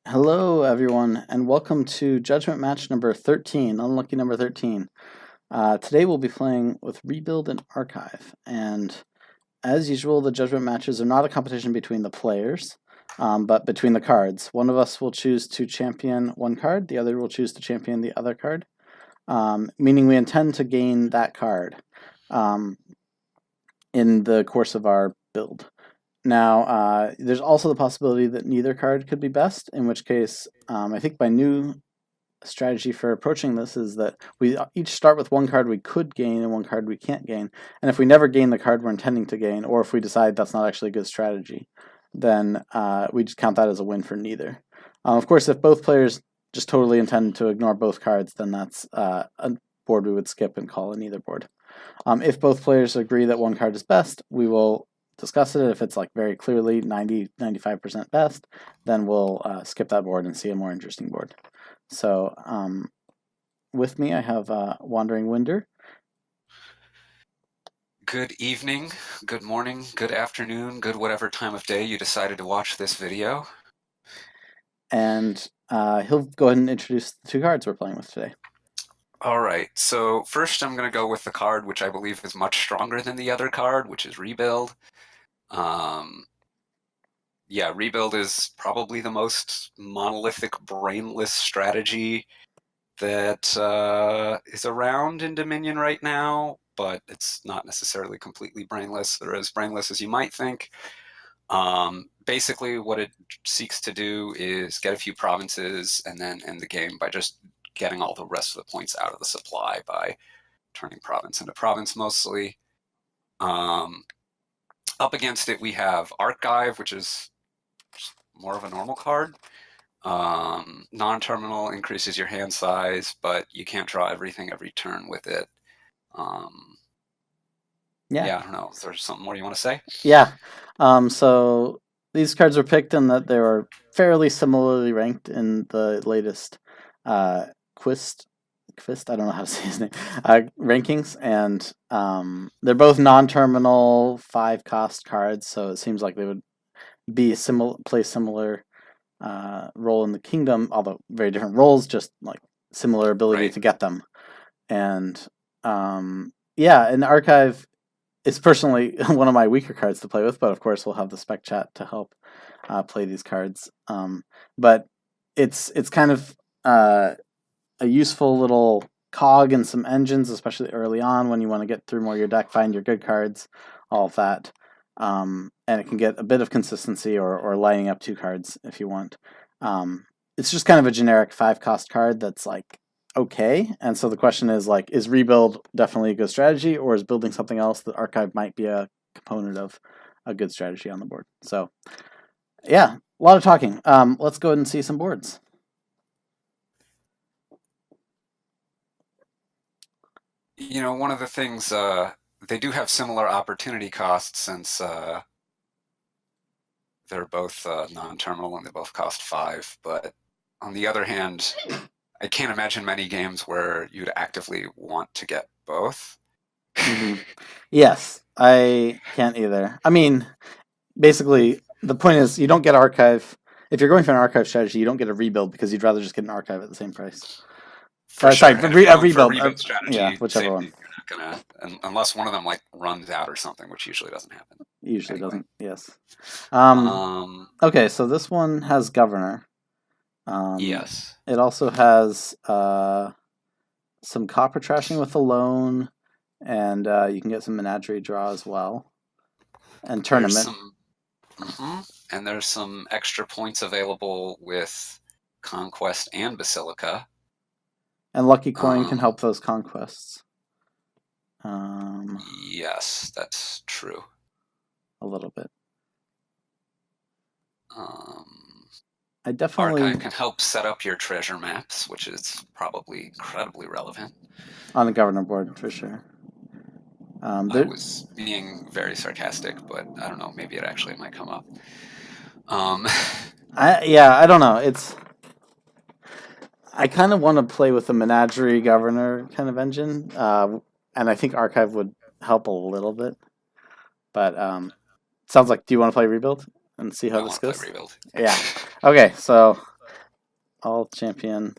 Hello, everyone, and welcome to Judgment Match number 13, unlucky number 13. Today we'll be playing with Rebuild and Archive, and as usual, the Judgment Matches are not a competition between the players, but between the cards. One of us will choose to champion one card, the other will choose to champion the other card, meaning we intend to gain that card in the course of our build. Now, there's also the possibility that neither card could be best, in which case, I think my new strategy for approaching this is that we each start with one card we could gain and one card we can't gain. And if we never gain the card we're intending to gain, or if we decide that's not actually a good strategy, then we just count that as a win for neither. Of course, if both players just totally intend to ignore both cards, then that's a board we would skip and call a neither board. If both players agree that one card is best, we will discuss it. If it's like very clearly 90-95% best, then we'll skip that board and see a more interesting board. So with me I have WanderingWinder. Good evening, good morning, good afternoon, good whatever time of day you decided to watch this video. And he'll go ahead and introduce the two cards we're playing with today. Alright, so first I'm going to go with the card which I believe is much stronger than the other card, which is Rebuild. Yeah, Rebuild is probably the most monolithic, brainless strategy that is around in Dominion right now, but it's not necessarily completely brainless, or as brainless as you might think. Basically, what it seeks to do is get a few provinces and then end the game by just getting all the rest of the points out of the supply by turning province into province mostly. Up against it, we have Archive, which is more of a normal card. Non-terminal increases your hand size, but you can't draw everything every turn with it. Yeah, I don't know. Is there something more you want to say? Yeah. So these cards were picked in that they were fairly similarly ranked in the latest Quist, I don't know how to say his name, rankings, and they're both non-terminal 5-cost cards, so it seems like they would be play similar role in the kingdom, although very different roles, just like similar ability to get them. And yeah, an Archive is personally one of my weaker cards to play with, but of course we'll have the spec chat to help play these cards. But it's kind of a useful little cog in some engines, especially early on when you want to get through more of your deck, find your good cards, all of that. And it can get a bit of consistency or lining up two cards if you want. It's just kind of a generic 5-cost card that's like okay, and so the question is like, is Rebuild definitely a good strategy, or is building something else that Archive might be a component of a good strategy on the board? So yeah, a lot of talking. Let's go ahead and see some boards. You know, one of the things, they do have similar opportunity costs since they're both non-terminal and they both cost 5, but on the other hand, I can't imagine many games where you'd actively want to get both. Yes, I can't either. I mean, basically, the point is you don't get Archive. If you're going for an Archive strategy, you don't get a Rebuild because you'd rather just get an Archive at the same price. Sorry, a Rebuild strategy. Yeah, whichever one. You're not gonna, unless one of them like runs out or something, which usually doesn't happen. Usually doesn't. Yes. Okay, so this one has Governor. Yes. It also has some copper trashing with a loan, and you can get some menagerie draw as well, and tournament. And there's some extra points available with Conquest and Basilica. And Lucky Coin can help those conquests. Yes, that's true. A little bit. I definitely... Archive can help set up your treasure maps, which is probably incredibly relevant. On the Governor board, for sure. I was being very sarcastic, but I don't know, maybe it actually might come up. Yeah, I don't know. I kind of want to play with the Menagerie Governor kind of engine, and I think Archive would help a little bit. But sounds like, do you want to play Rebuild and see how this goes? Play Rebuild. Yeah. Okay, so all champion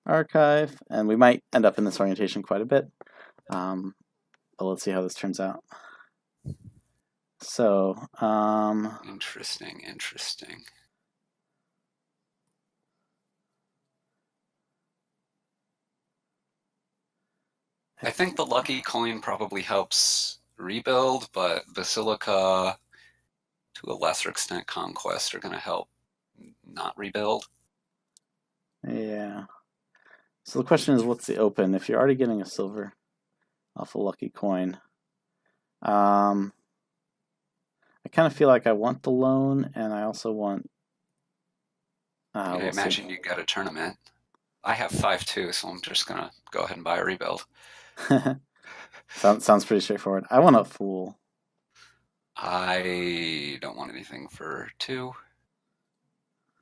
archive, and we might end up in this orientation quite a bit. But let's see how this turns out. So, interesting. I think the lucky coin probably helps rebuild, but Basilica, to a lesser extent, Conquest are going to help not rebuild. yeah. So the question is, what's the open? If you're already getting a silver off a lucky coin, I kind of feel like I want the loan, and I also want. I We'll imagine you got a tournament. I have 5-2, so I'm just going to go ahead and buy a rebuild. Sounds pretty straightforward. I want a fool. I don't want anything for 2.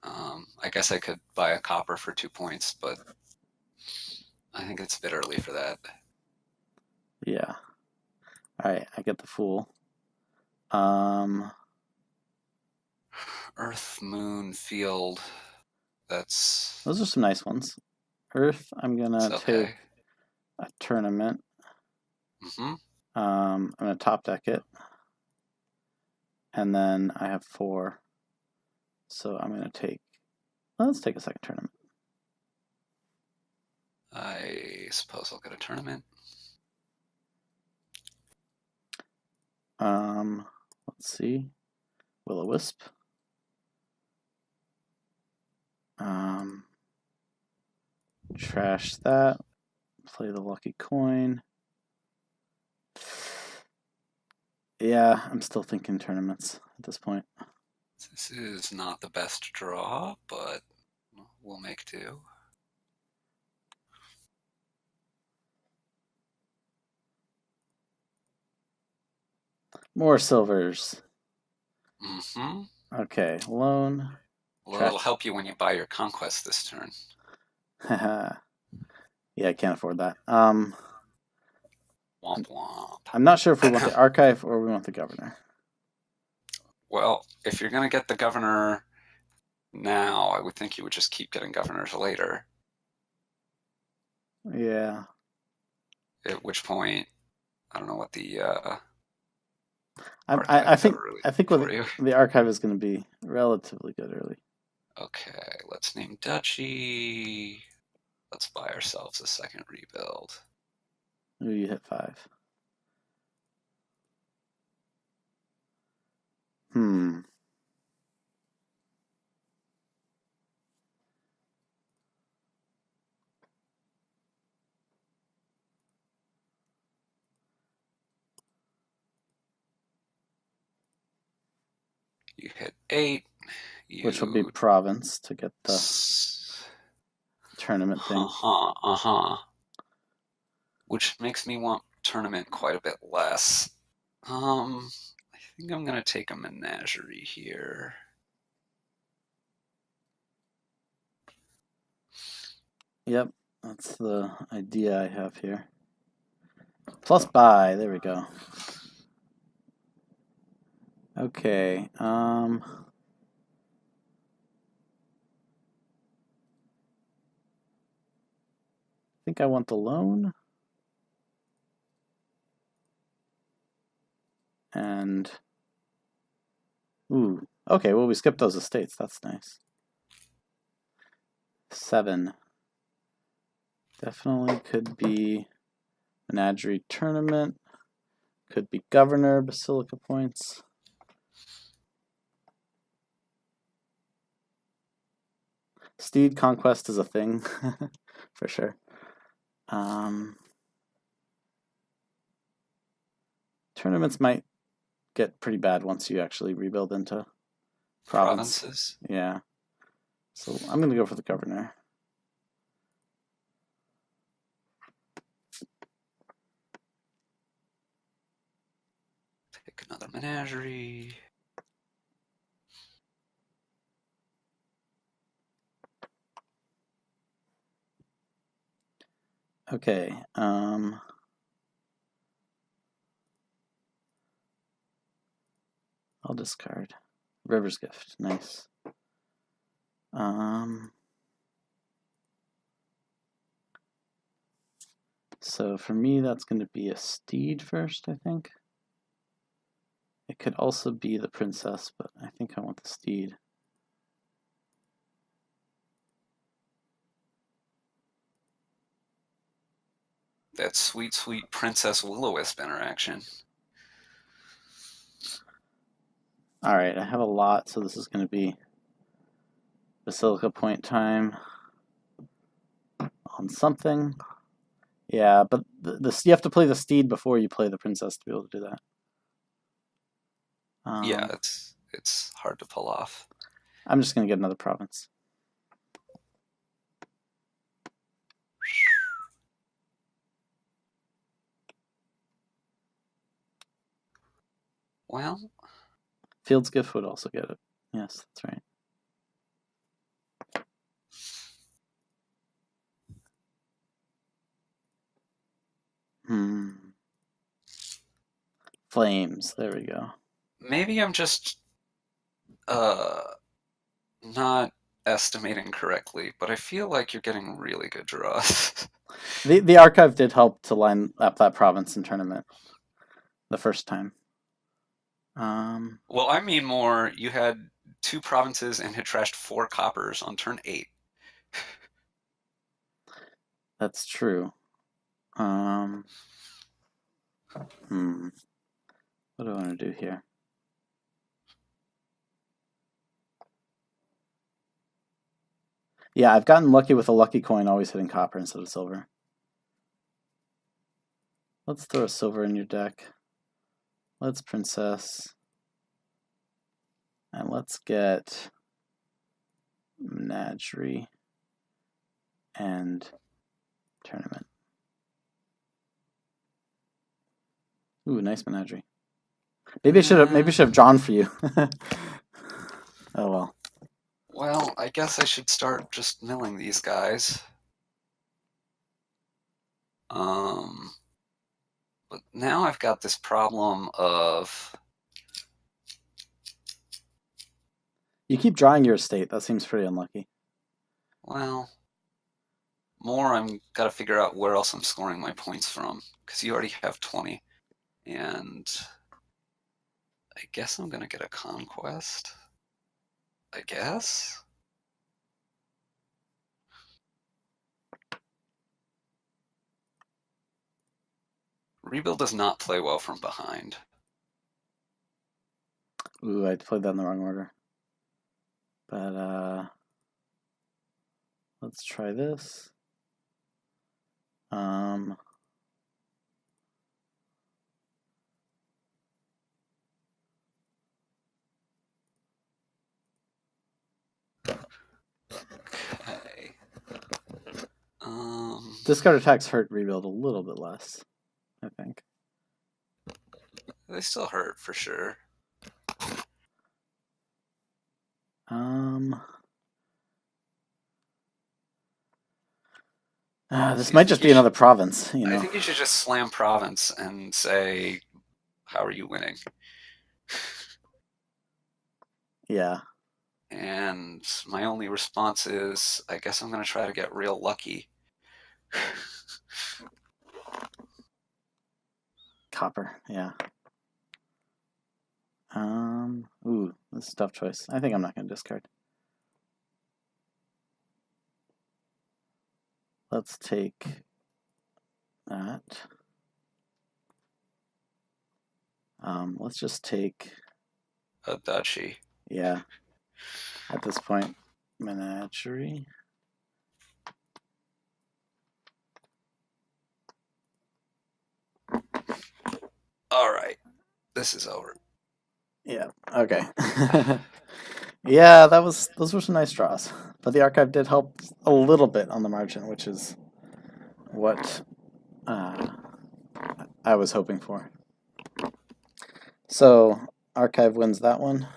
I guess I could buy a copper for 2 points, but I think it's a bit early for that. Yeah. All right, I get the fool. Earth, moon, field. Those are some nice ones. Earth, I'm gonna take a tournament. I'm gonna top deck it, and then I have 4, so I'm gonna take. Let's take a second tournament. I suppose I'll get a tournament. Let's see. Will-o-wisp. Trash that. Play the lucky coin. Yeah, I'm still thinking tournaments at this point. This is not the best draw, but we'll make do. More silvers. Mm-hmm. Okay, loan. Well, it'll help you when you buy your conquest this turn. Yeah, I can't afford that. Womp womp. I'm not sure if we want the archive or we want the governor. Well, if you're going to get the governor now, I would think you would just keep getting governors later. Yeah. At which point, I don't know what the I think the archive is going to be relatively good early. Okay, let's name duchy. Let's buy ourselves a second rebuild. Ooh, you hit 5. You hit 8. Which will be province to get the tournament thing. Which makes me want tournament quite a bit less. I think I'm going to take a menagerie here. Yep, that's the idea I have here. Plus buy, there we go. Okay, I think I want the loan. And, ooh, okay, well, we skipped those estates. That's nice. 7. Definitely could be menagerie tournament. Could be governor, basilica points. Steed conquest is a thing, for sure. Tournaments might get pretty bad once you actually rebuild into provinces. Yeah. So I'm going to go for the governor. Pick another menagerie. Okay. I'll discard. River's Gift. Nice. So for me, that's going to be a steed first, I think. It could also be the princess, but I think I want the steed. That sweet, sweet Princess Will-O-Wisp interaction. All right, I have a lot, so this is going to be Basilica point time on something. Yeah, but you have to play the steed before you play the princess to be able to do that. Yeah, it's hard to pull off. I'm just going to get another province. Well, Field's Gift would also get it. Yes, that's right. Flames. There we go. maybe I'm just not estimating correctly, but I feel like you're getting really good draws. The archive did help to line up that province in tournament the first time. Well, I mean more, you had 2 provinces and had trashed 4 coppers on turn 8. That's true. What do I want to do here? Yeah, I've gotten lucky with a lucky coin always hitting copper instead of silver. Let's throw a silver in your deck. Let's princess. And let's get menagerie and tournament. Ooh, nice menagerie. Maybe I should have drawn for you. Oh well. Well, I guess I should start just milling these guys. But now I've got this problem of... You keep drawing your estate. That seems pretty unlucky. Well, more I'm got to figure out where else I'm scoring my points from, because you already have 20. And I guess I'm going to get a conquest. I guess? Rebuild does not play well from behind. Ooh, I played that in the wrong order. But let's try this. Okay. Discard attacks hurt rebuild a little bit less, I think. They still hurt for sure. This might just be another province, you know. I think you should just slam province and say, how are you winning? Yeah. And my only response is, I guess I'm going to try to get real lucky. Copper, yeah. Ooh, this is a tough choice. I think I'm not going to discard. Let's take that. Let's just take A duchy. Yeah. At this point, menagerie. All right, this is over. Yeah. Okay. Yeah, those were some nice draws, but the archive did help a little bit on the margin, which is what I was hoping for. So archive wins that one,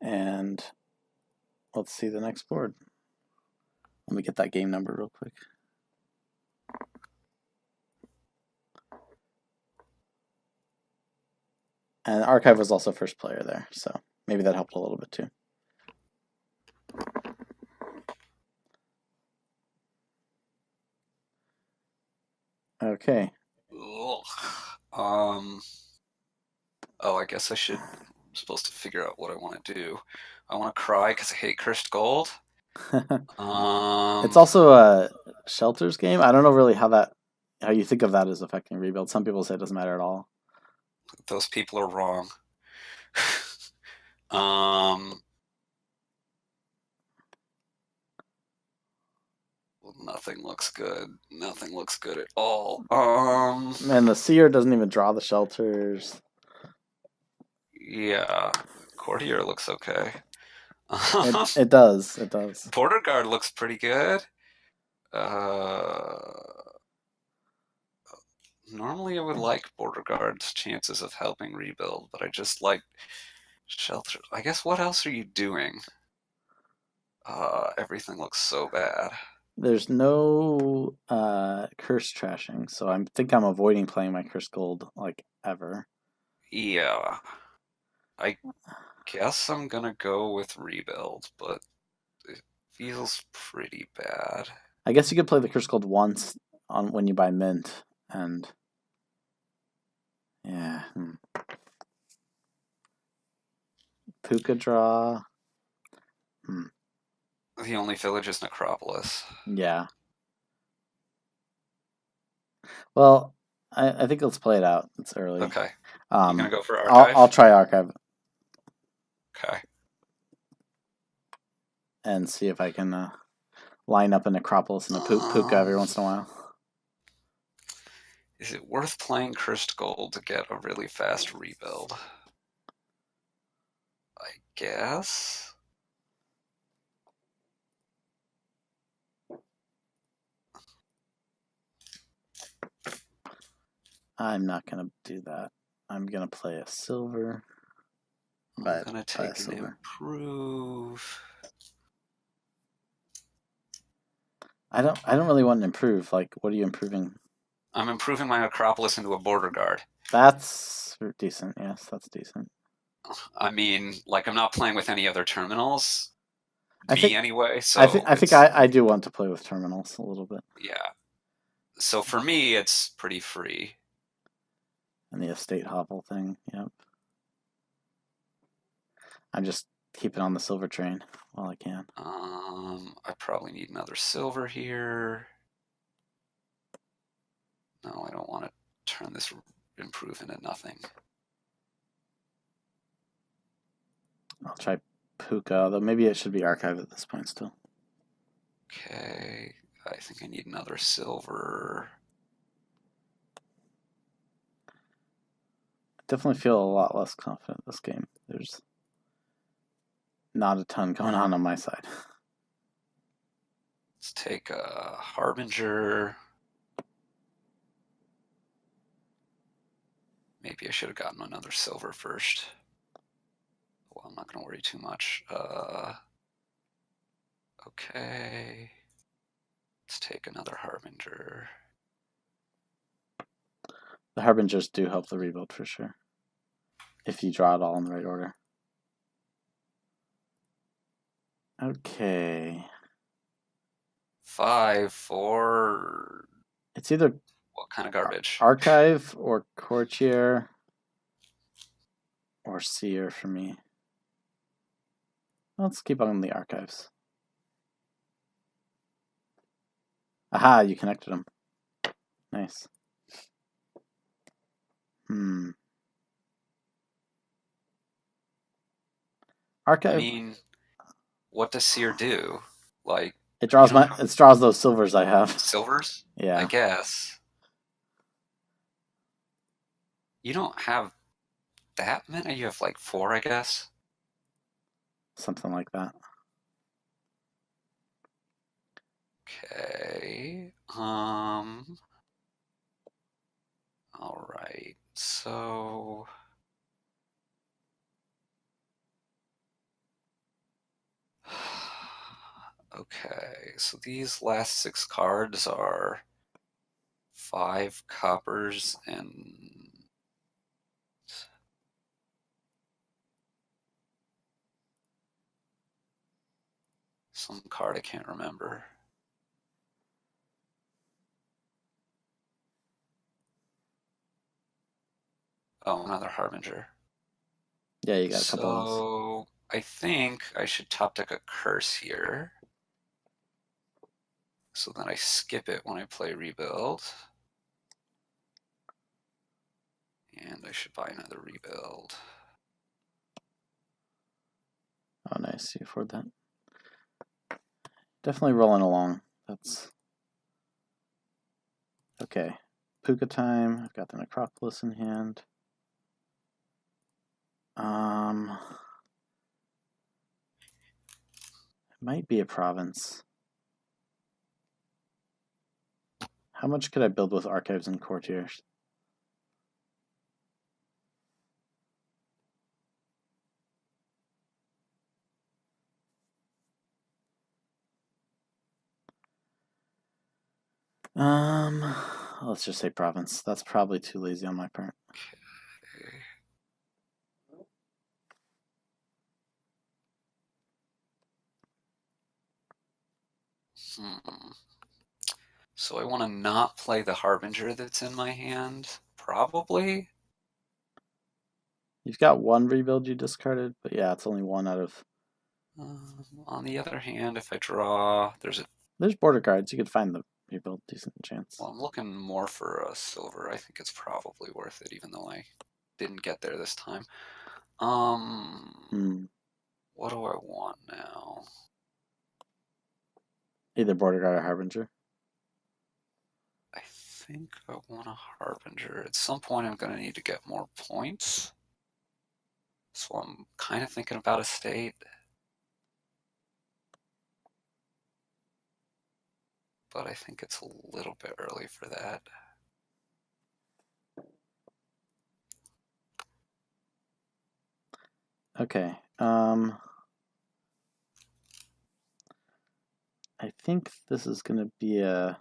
and let's see the next board. Let me get that game number real quick. And archive was also first player there, so maybe that helped a little bit too. Okay. Ugh. Oh, I guess I'm supposed to figure out what I want to do. I want to cry because I hate cursed gold. It's also a shelters game. I don't know really how you think of that as affecting rebuild. Some people say it doesn't matter at all. Those people are wrong. um, Nothing looks good. Nothing looks good at all. And the seer doesn't even draw the shelters. Yeah, courtier looks okay. It does. It does. Border guard looks pretty good. Uh, Normally I would like border guard's chances of helping rebuild, but I just like shelter. I guess what else are you doing? Everything looks so bad. There's no curse trashing, so I think I'm avoiding playing my curse gold like ever. Yeah, I guess I'm gonna go with rebuild, but it feels pretty bad. I guess you could play the curse gold once on when you buy mint, and yeah, Puka draw. The only village is Necropolis. Yeah. Well, I think let's play it out. It's early. Okay, you gonna go for I'll archive? try archive Okay. and see if I can line up a Necropolis and a Puka every once in a while. Is it worth playing cursed gold to get a really fast rebuild? I guess. I'm not gonna do that. I'm gonna play a silver. I'm gonna take an improve. I don't really want to improve. Like, what are you improving? I'm improving my Acropolis into a border guard. That's decent. Yes, that's decent. I mean, like I'm not playing with any other terminals. I think Anyway, I so think I think I do want to play with terminals a little bit. yeah. So for me, it's pretty free. And the estate hobble thing. Yep. I'm just keeping on the silver train while I can. I probably need another silver here. No, I don't want to turn this improve into nothing. I'll try Puka, though maybe it should be archive at this point still. Okay, I think I need another silver. I definitely feel a lot less confident this game. There's not a ton going on my side. Let's take a Harbinger. Maybe I should have gotten another silver first. Well, I'm not going to worry too much. Okay. Let's take another Harbinger. The Harbingers do help the rebuild for sure. If you draw it all in the right order. Okay. 5 for... It's either what kind of garbage? archive or courtier or seer for me. Let's keep on the archives. Aha, you connected them. Nice. Archive. I mean, what does Seer do? Like, it draws it draws those silvers I have. Silvers? Yeah. I guess. You don't have that many? You have like 4, I guess? Something like that. Okay. All right. So okay. So these last 6 cards are 5 coppers and some card I can't remember. Oh, another Harbinger. Yeah, you got a couple of those. So I think I should top deck a curse here. So then I skip it when I play Rebuild. And I should buy another Rebuild. Oh, nice. You afford that. Definitely rolling along. That's okay. Puka time. I've got the Necropolis in hand. It might be a province. How much could I build with archives and courtiers? Let's just say province. That's probably too lazy on my part. Okay. So I want to not play the Harbinger that's in my hand, probably. You've got one rebuild you discarded, but yeah, it's only one out of. On the other hand, if I draw, There's border guards. You could find the rebuild. Decent chance. Well, I'm looking more for a silver. I think it's probably worth it, even though I didn't get there this time. What do I want now? Either border guard or harbinger. I think I want a Harbinger. At some point, I'm going to need to get more points. So I'm kind of thinking about a state. But I think it's a little bit early for that. Okay. I think this is going to be a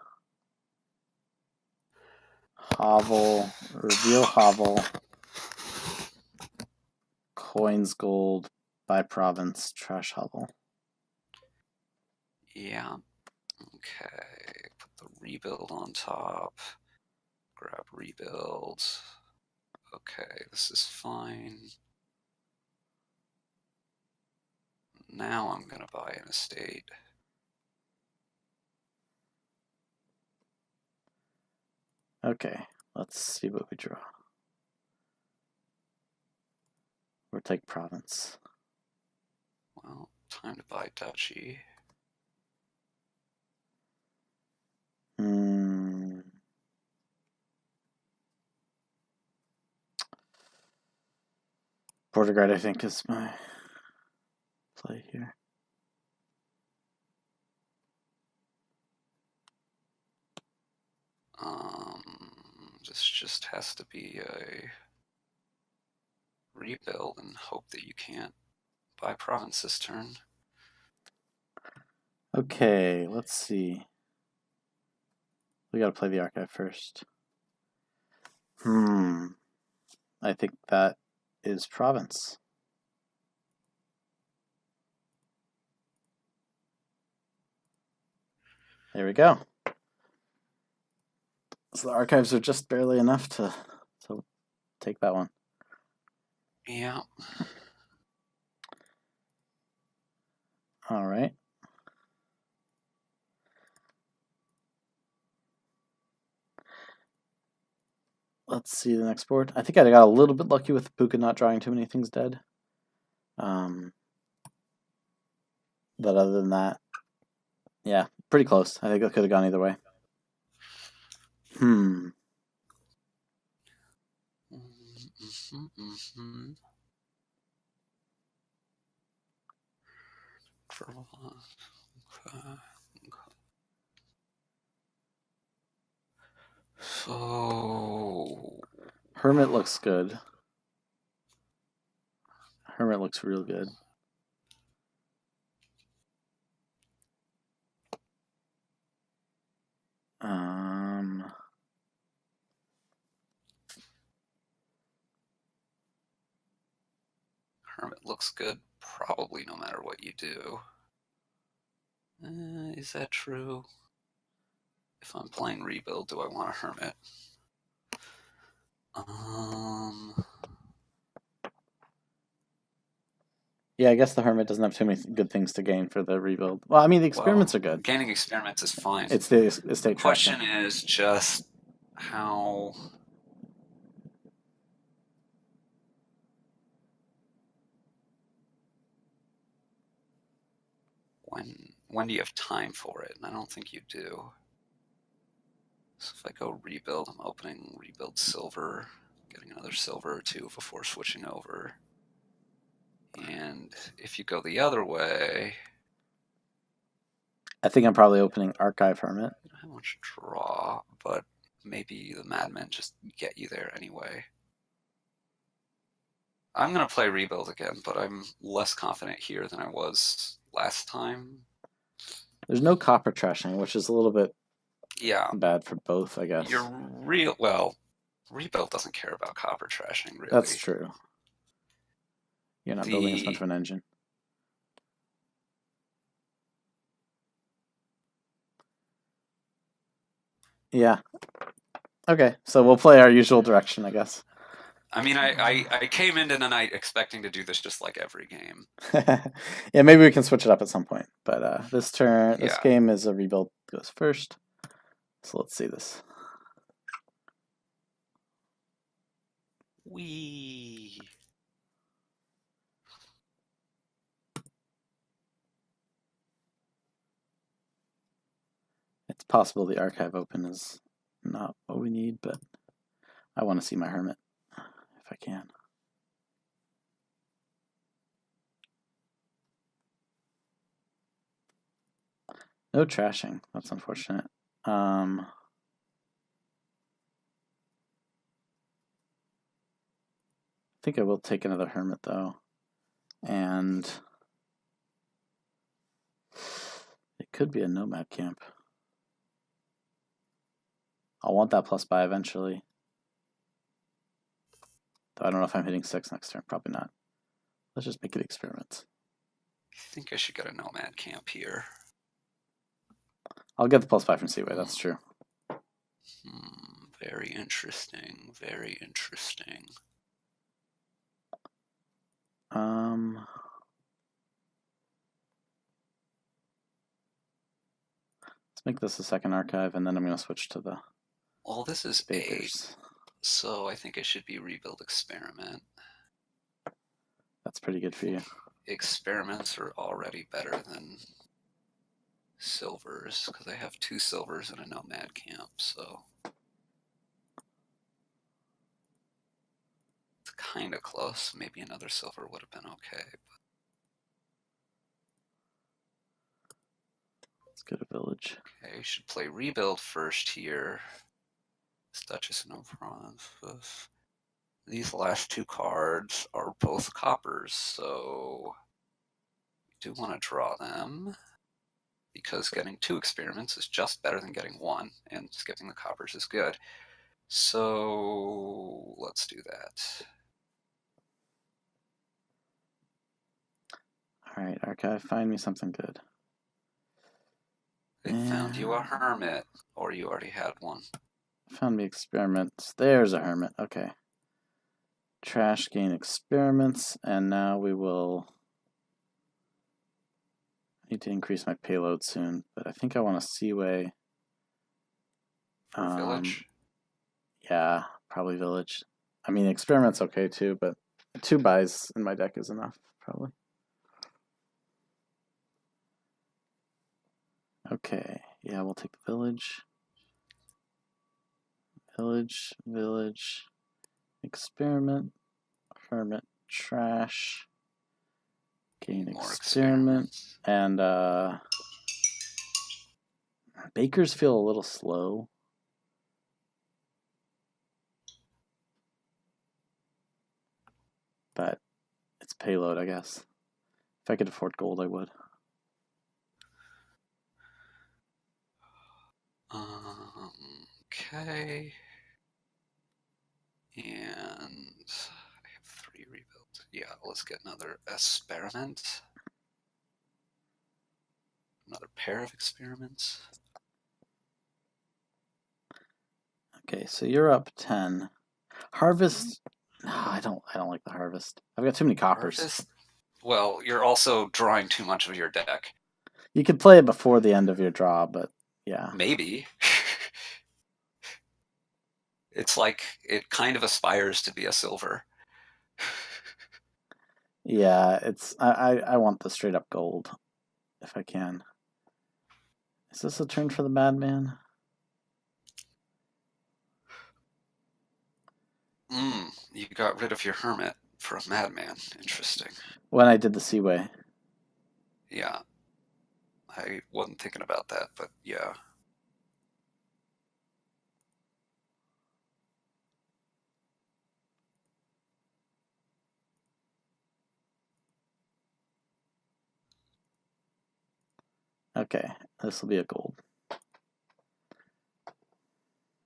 hovel, reveal hovel, coins gold by province, trash hovel. Yeah. Okay. Put the rebuild on top. Grab rebuild. Okay, this is fine. Now I'm going to buy an estate. Okay, let's see what we draw. Or take province. Well, time to buy duchy. Border guard, I think, is my play here. This just has to be a rebuild and hope that you can't buy province this turn. Okay, let's see. We gotta play the archive first. I think that is province. There we go. So the archives are just barely enough to take that one. Yeah. All right. Let's see the next board. I think I got a little bit lucky with Puka not drawing too many things dead. But other than that, yeah, pretty close. I think it could have gone either way. So Hermit looks good. Hermit looks real good. Hermit looks good probably no matter what you do. Is that true? If I'm playing rebuild, do I want a Hermit? Yeah, I guess the hermit doesn't have too many good things to gain for the rebuild. Well, I mean, the experiments Well, are good. gaining experiments is fine. It's the estate Question trashing. is just how. When do you have time for it? And I don't think you do. So if I go rebuild, I'm opening rebuild silver, getting another silver or two before switching over. And if you go the other way, I think I'm probably opening Archive Hermit. you don't have much draw, but maybe the Madmen just get you there anyway. I'm going to play rebuild again, but I'm less confident here than I was last time. There's no copper trashing, which is a little bit bad for both, I guess. Well, rebuild doesn't care about copper trashing, really. That's true. You're not building as much of an engine. Yeah. Okay, so we'll play our usual direction, I guess. I mean, I came into the night expecting to do this just like every game. Yeah, maybe we can switch it up at some point. But this game is a rebuild goes first. So let's see this. Wee. It's possible the archive open is not what we need, but I want to see my hermit if I can. No trashing. That's unfortunate. I think I will take another hermit though, and it could be a nomad camp. I'll want that plus buy eventually. Though I don't know if I'm hitting 6 next turn. Probably not. Let's just make it experiments. I think I should get a nomad camp here. I'll get the plus 5 from Seaway. That's true. Very interesting. Very interesting. Let's make this a second archive, and then I'm going to switch to the. Well, this is Bakers. 8, so I think it should be rebuild experiment. That's pretty good for you. Experiments are already better than silvers because I have 2 silvers and a nomad camp, so it's kind of close. Maybe another silver would have been okay. Let's go to village. Okay, should play rebuild first here. This Duchess and Overon. These last 2 cards are both coppers, so we do want to draw them because getting 2 experiments is just better than getting 1, and skipping the coppers is good. So let's do that. All right, archive, find me something good. They found you a hermit, or you already had one. Found me experiments. There's a hermit. Okay. Trash gain experiments, and now we will need to increase my payload soon, but I think I want a Seaway. For village? Yeah, probably village. I mean, experiment's okay too, but 2 buys in my deck is enough, probably. Okay, yeah, we'll take the village. Village, experiment, hermit, trash, gain experiment, and bakers feel a little slow. But it's payload, I guess. If I could afford gold, I would. Okay. And I have 3 rebuilds. Yeah, let's get another experiment. Another pair of experiments. Okay, so you're up 10. Harvest. No, I don't like the harvest. I've got too many coppers. Well, you're also drawing too much of your deck. You could play it before the end of your draw, but yeah. Maybe. It's like it kind of aspires to be a silver. Yeah, it's I want the straight up gold if I can. Is this a turn for the madman? You got rid of your hermit for a madman. Interesting. When I did the Seaway. Yeah. I wasn't thinking about that, but yeah. Okay, this will be a gold.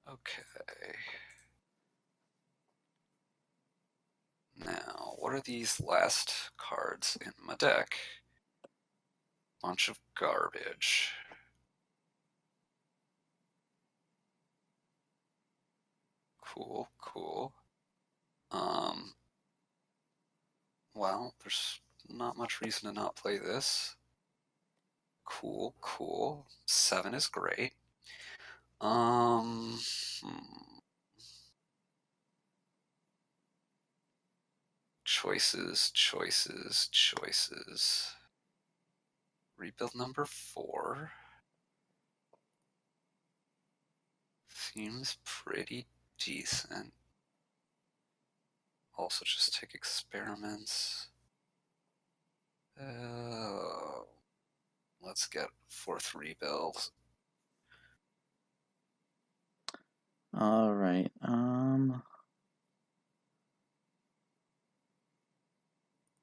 Okay. Now, what are these last cards in my deck? Bunch of garbage. Cool, cool. Well, there's not much reason to not play this. Cool, cool. 7 is great. Um, Choices, choices, choices. Rebuild number 4. Seems pretty decent. Also just take experiments. Let's get 4th rebuild. All right.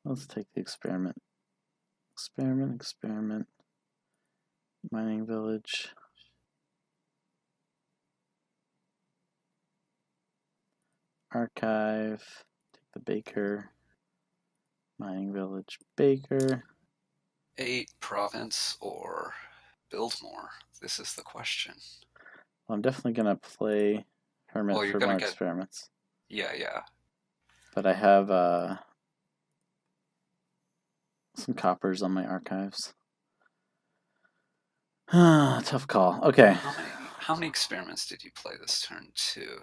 Let's take the experiment. Experiment. Mining village. Archive. Take the baker. Mining village baker. 8 province or build more? This is the question. Well, I'm definitely gonna play hermit Well, you're for gonna more get experiments. yeah. But I have some coppers on my archives. Tough call. Okay. How many experiments did you play this turn? 2.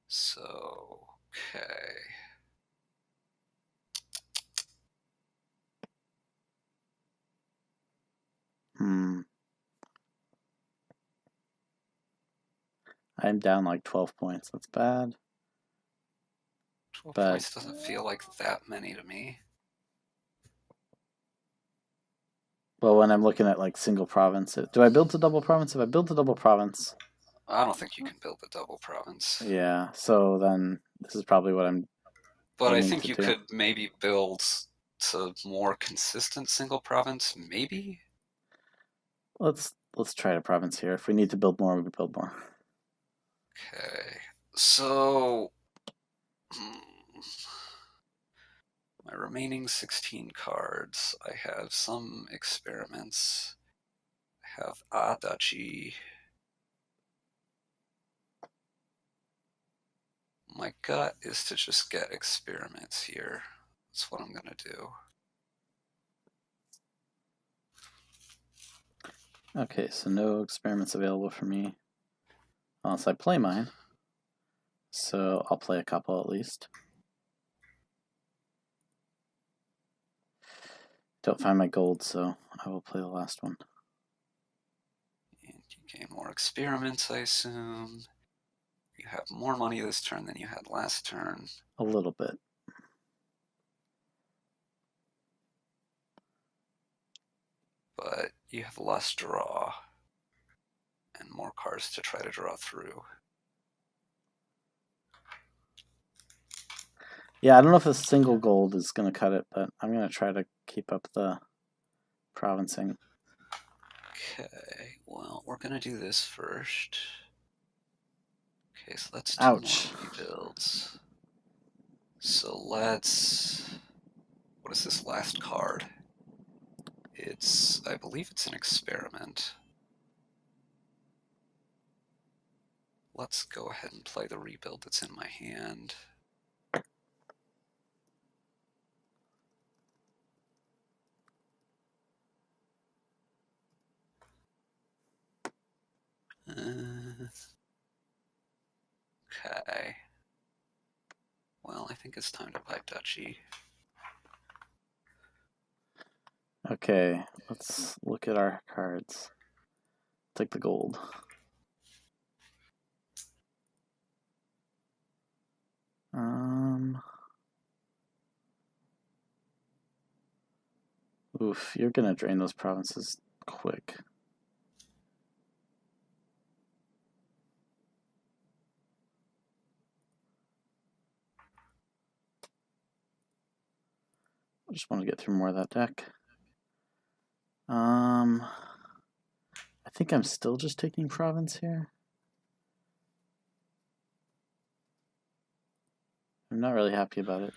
So okay. I'm down like 12 points. That's bad. 12 But points doesn't feel like that many to me. well, when I'm looking at like single province, do I build to double province? If I build to double province, I don't think you can build a double province. yeah. So then this is probably what I'm But I aiming think to you do. could maybe build to more consistent single province, maybe? Let's try a province here. If we need to build more, we can build more. Okay. So my remaining 16 cards, I have some experiments. I have Adachi. My gut is to just get experiments here. That's what I'm gonna do. Okay, so no experiments available for me unless I play mine. So I'll play a couple at least. Don't find my gold, so I will play the last one. And you gain more experiments, I assume. You have more money this turn than you had last turn. A little bit. But you have less draw and more cards to try to draw through. Yeah, I don't know if a single gold is going to cut it, but I'm going to try to keep up the provincing. Okay, well, we're going to do this first. Okay, so that's 2 Ouch. more rebuilds. So let's... What is this last card? I believe it's an experiment. Let's go ahead and play the rebuild that's in my hand. Okay. Well, I think it's time to buy duchy. Okay, let's look at our cards. Take the gold. Oof, you're gonna drain those provinces quick. I just want to get through more of that deck. I think I'm still just taking province here. I'm not really happy about it.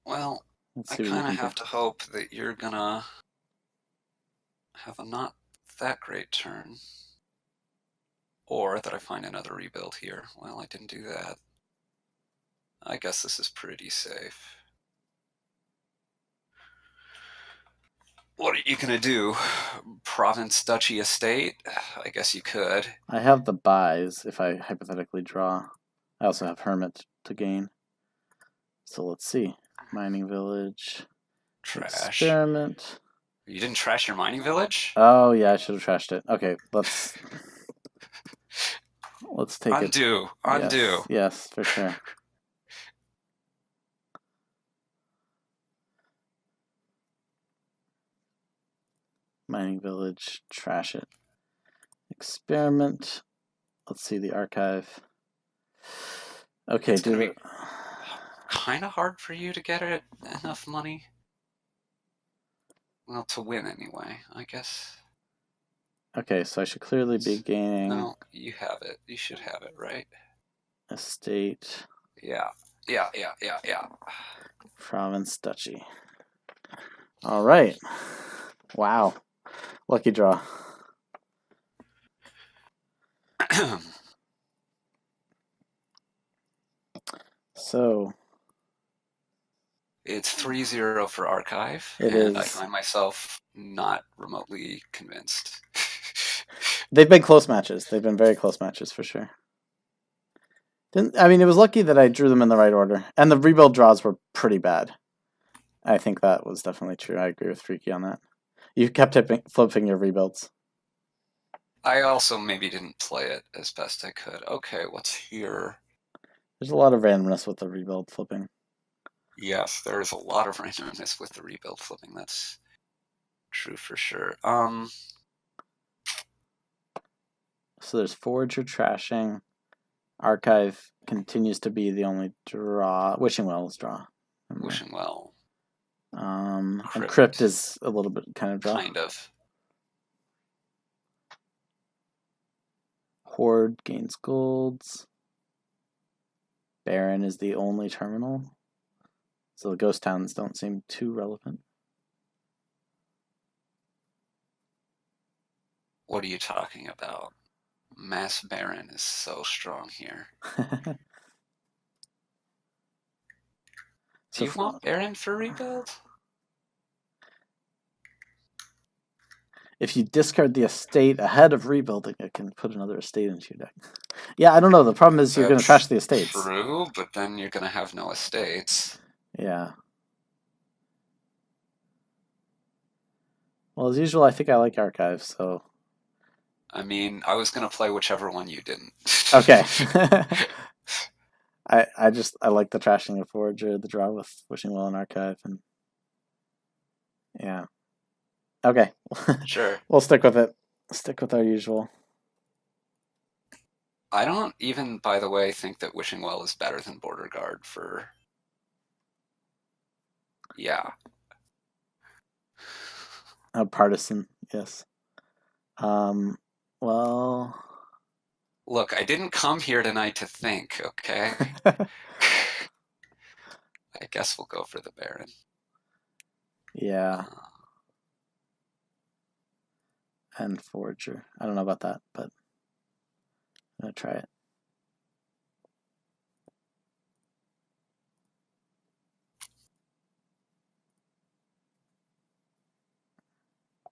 Well, Let's I see what you kind of can do. have to hope that you're gonna have a not that great turn. Or that I find another rebuild here. Well, I didn't do that. I guess this is pretty safe. What are you gonna do? Province, duchy, estate? I guess you could. I have the buys if I hypothetically draw. I also have hermit to gain. So let's see. Mining village. Trash. Experiment. You didn't trash your mining village? Oh yeah, I should have trashed it. Okay, let's take Undo. it. Undo. Yes, for sure. Mining village, trash it. Experiment. Let's see the archive. Okay, It's gonna do be it. kind of hard for you to get it enough money. Well, to win anyway, I guess. Okay, so I should clearly be gaining. No, you have it. You should have it, right? Estate. Yeah. Province, duchy. All right. Wow. Lucky draw. So it's 3-0 for archive, it and is. I find myself not remotely convinced. They've been close matches. They've been very close matches for sure. I mean, it was lucky that I drew them in the right order, and the rebuild draws were pretty bad. I think that was definitely true. I agree with Freaky on that. You kept flipping your rebuilds. I also maybe didn't play it as best I could. Okay, what's here? There's a lot of randomness with the rebuild flipping. Yes, there's a lot of randomness with the rebuild flipping. That's true for sure. So there's Forge or Trashing. Archive continues to be the only draw. Wishing Well's draw. Wishing Well. And Crypt is a little bit kind of draw. Kind of. Horde gains golds. Baron is the only terminal. So the ghost towns don't seem too relevant. What are you talking about? Mass Baron is so strong here. Do you want Baron for rebuild? If you discard the estate ahead of rebuilding, it can put another estate into your deck. Yeah, I don't know. The problem is you're going to trash the estates. True, but then you're going to have no estates. Yeah. Well, as usual, I think I like Archive, so... I mean, I was going to play whichever one you didn't. Okay. I like the trashing of Forager, the draw with Wishing Well and Archive, and... Yeah. Okay. Sure. We'll stick with it. Stick with our usual. I don't even, by the way, think that Wishing Well is better than Border Guard for... Yeah. A partisan, yes. Well... Look, I didn't come here tonight to think, okay? I guess we'll go for the Baron. Yeah. And Forager. I don't know about that, but I'm going to try it.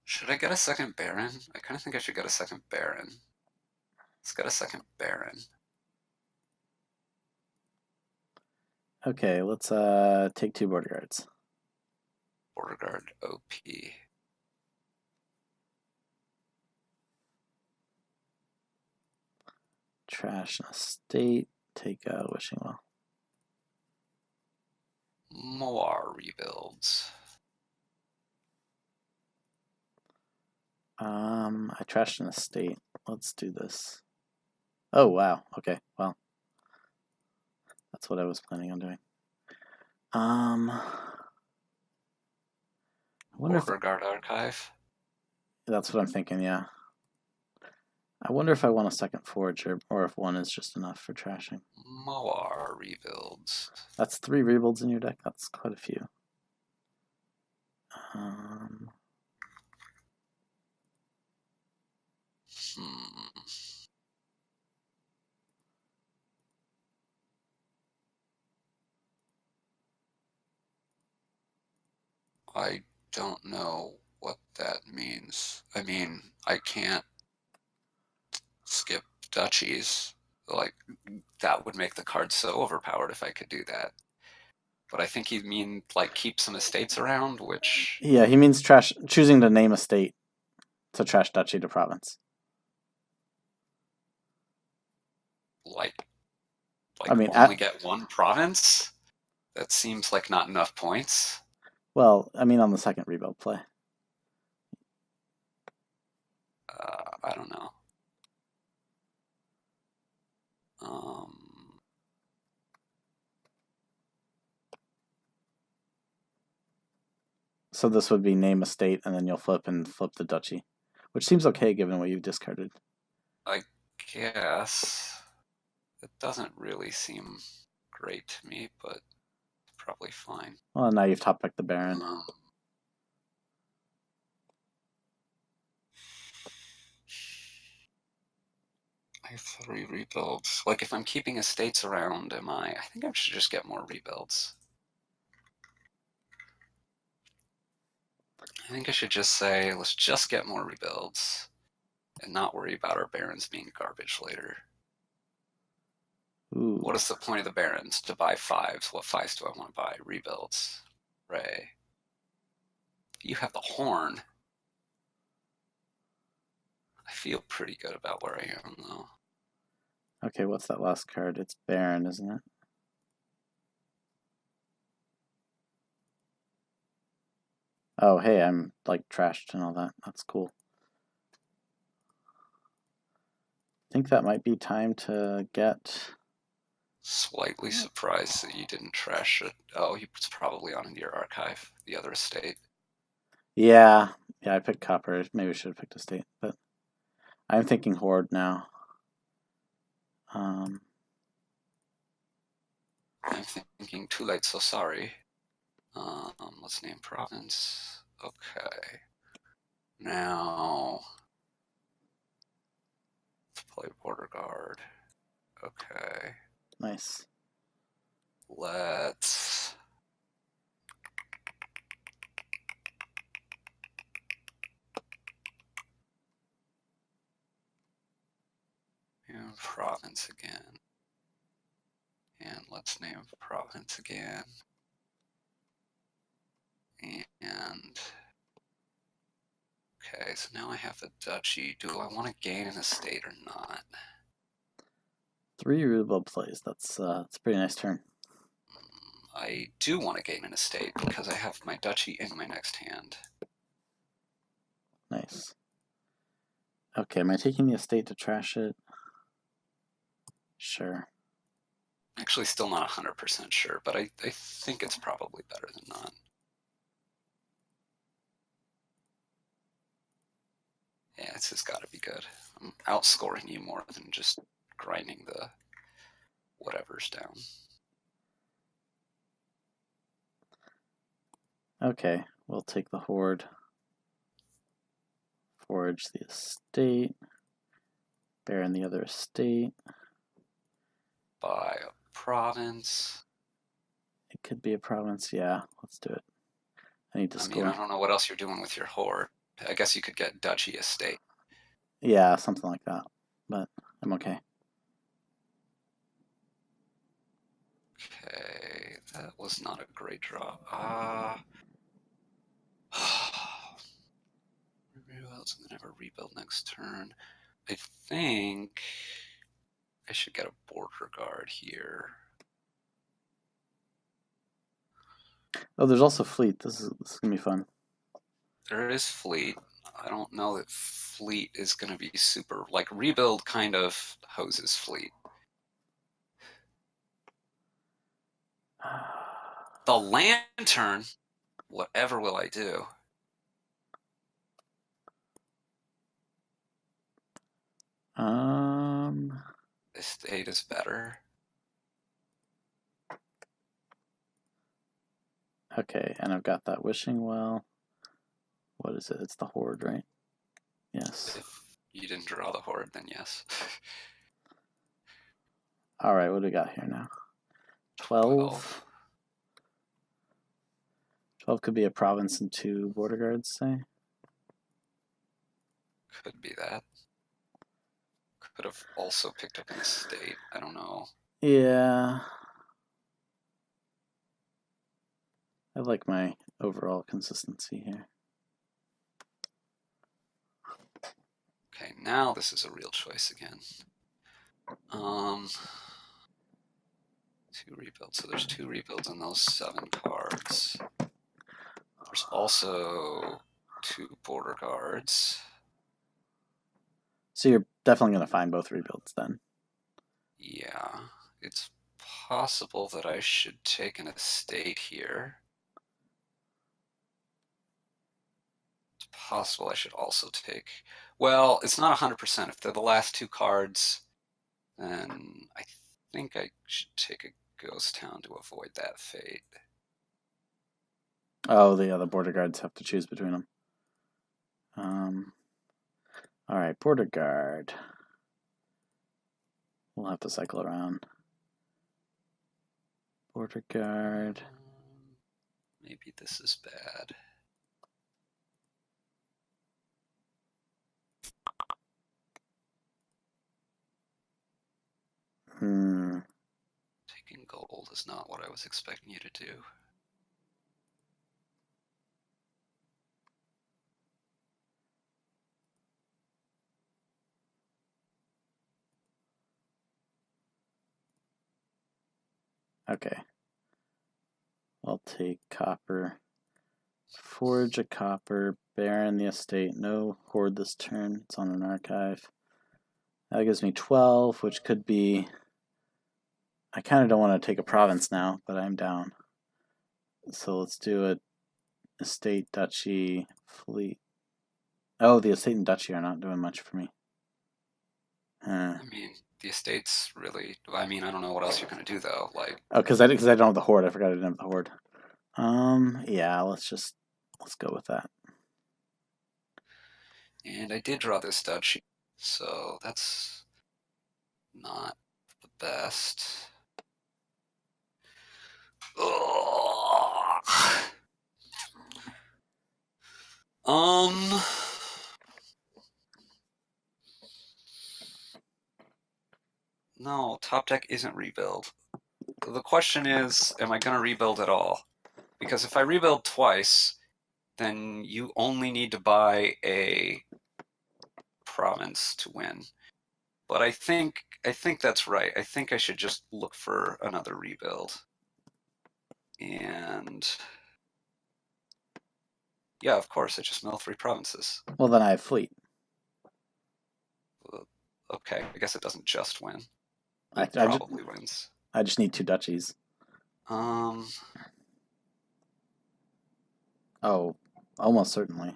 Should I get a second Baron? I kind of think I should get a second Baron. It's got a second Baron. Okay, let's take 2 border guards. Border Guard OP. Trash an estate. Take a wishing well. More rebuilds. I trashed an estate. Let's do this. Oh wow. Okay. Well, that's what I was planning on doing. I wonder Border Guard Archive. that's what I'm thinking. Yeah. I wonder if I want a second forge or if 1 is just enough for trashing. More rebuilds. That's 3 rebuilds in your deck. That's quite a few. I don't know what that means. I mean, I can't skip duchies. Like, that would make the card so overpowered if I could do that. But I think he'd mean, like, keep some estates around, which... Yeah, he means choosing to name a state to trash duchy to province. Like I mean, only get 1 province? That seems like not enough points. Well, I mean on the second rebuild play. I don't know. So this would be name a state, and then you'll flip the duchy, which seems okay given what you've discarded. I guess it doesn't really seem great to me, but probably fine. Well, now you've top picked the Baron. I have 3 rebuilds. Like, if I'm keeping estates around, I think I should just get more rebuilds. I think I should just say, let's just get more rebuilds and not worry about our barons being garbage later. Ooh. What is the point of the barons? To buy 5s. What 5s do I want to buy? Rebuilds. Ray. You have the horn. I feel pretty good about where I am, though. Okay, what's that last card? It's Baron, isn't it? Oh, hey, I'm like trashed and all that. That's cool. I think that might be time to get... Slightly surprised that you didn't trash it. Oh, he was probably on in your archive, the other estate. Yeah, I picked copper. Maybe I should have picked estate, but I'm thinking horde now. I'm thinking too late, so sorry. Let's name province. Okay. Now, let's play border guard. Okay. Nice. Let's... name province again. And let's name province again. And... okay, so now I have the duchy. Do I want to gain an estate or not? 3 rebuild plays. That's a pretty nice turn. I do want to gain an estate because I have my duchy in my next hand. Nice. Okay, am I taking the estate to trash it? Sure. Actually, still not 100% sure, but I think it's probably better than not. Yeah, this has got to be good. I'm outscoring you more than just grinding the whatevers down. Okay, we'll take the horde. Forge the estate. Baron the other estate. Buy a province. It could be a province. Yeah, let's do it. I need to score. I don't know what else you're doing with your horde. I guess you could get duchy estate. Yeah, something like that. But I'm okay. Okay, that was not a great draw. Rebuilds and then have a rebuild next turn. I think I should get a border guard here. Oh, there's also fleet. This is gonna be fun. There is fleet. I don't know that fleet is going to be super. Like, rebuild kind of hoses fleet. The lantern? Whatever will I do? Estate is better. Okay, and I've got that wishing well. What is it? It's the horde, right? Yes. If you didn't draw the horde, then yes. All right, what do we got here now? 12. 12 could be a province and 2 border guards, say. Could be that. Could have also picked up an estate. I don't know. Yeah. I like my overall consistency here. Okay, now this is a real choice again. 2 rebuilds. So there's 2 rebuilds on those 7 cards. There's also 2 border guards. So you're definitely going to find both rebuilds then. Yeah, it's possible that I should take an estate here. It's possible I should also take... Well, it's not 100%. If they're the last 2 cards, then I think I should take a ghost town to avoid that fate. Oh, the other border guards have to choose between them. All right, border guard. We'll have to cycle around. Border guard. Maybe this is bad. Taking gold is not what I was expecting you to do. Okay. I'll take copper. Forge a copper. Baron the estate. No horde this turn. It's on an archive. That gives me 12, which could be... I kind of don't want to take a province now, but I'm down. So let's do a estate, duchy, fleet. Oh, the estate and duchy are not doing much for me. I mean, the estate's really... I mean, I don't know what else you're going to do, though. Like, oh, because I don't have the horde. I forgot I didn't have the horde. Yeah, let's go with that. And I did draw this duchy, so that's not the best. Ugh. No, top deck isn't rebuild. The question is, am I going to rebuild at all? Because if I rebuild twice, then you only need to buy a province to win. But I think that's right. I think I should just look for another rebuild. And yeah, of course, I just mill 3 provinces. Well, then I have fleet. Okay, I guess it doesn't just win. It probably wins. I just need 2 duchies. Oh, almost certainly.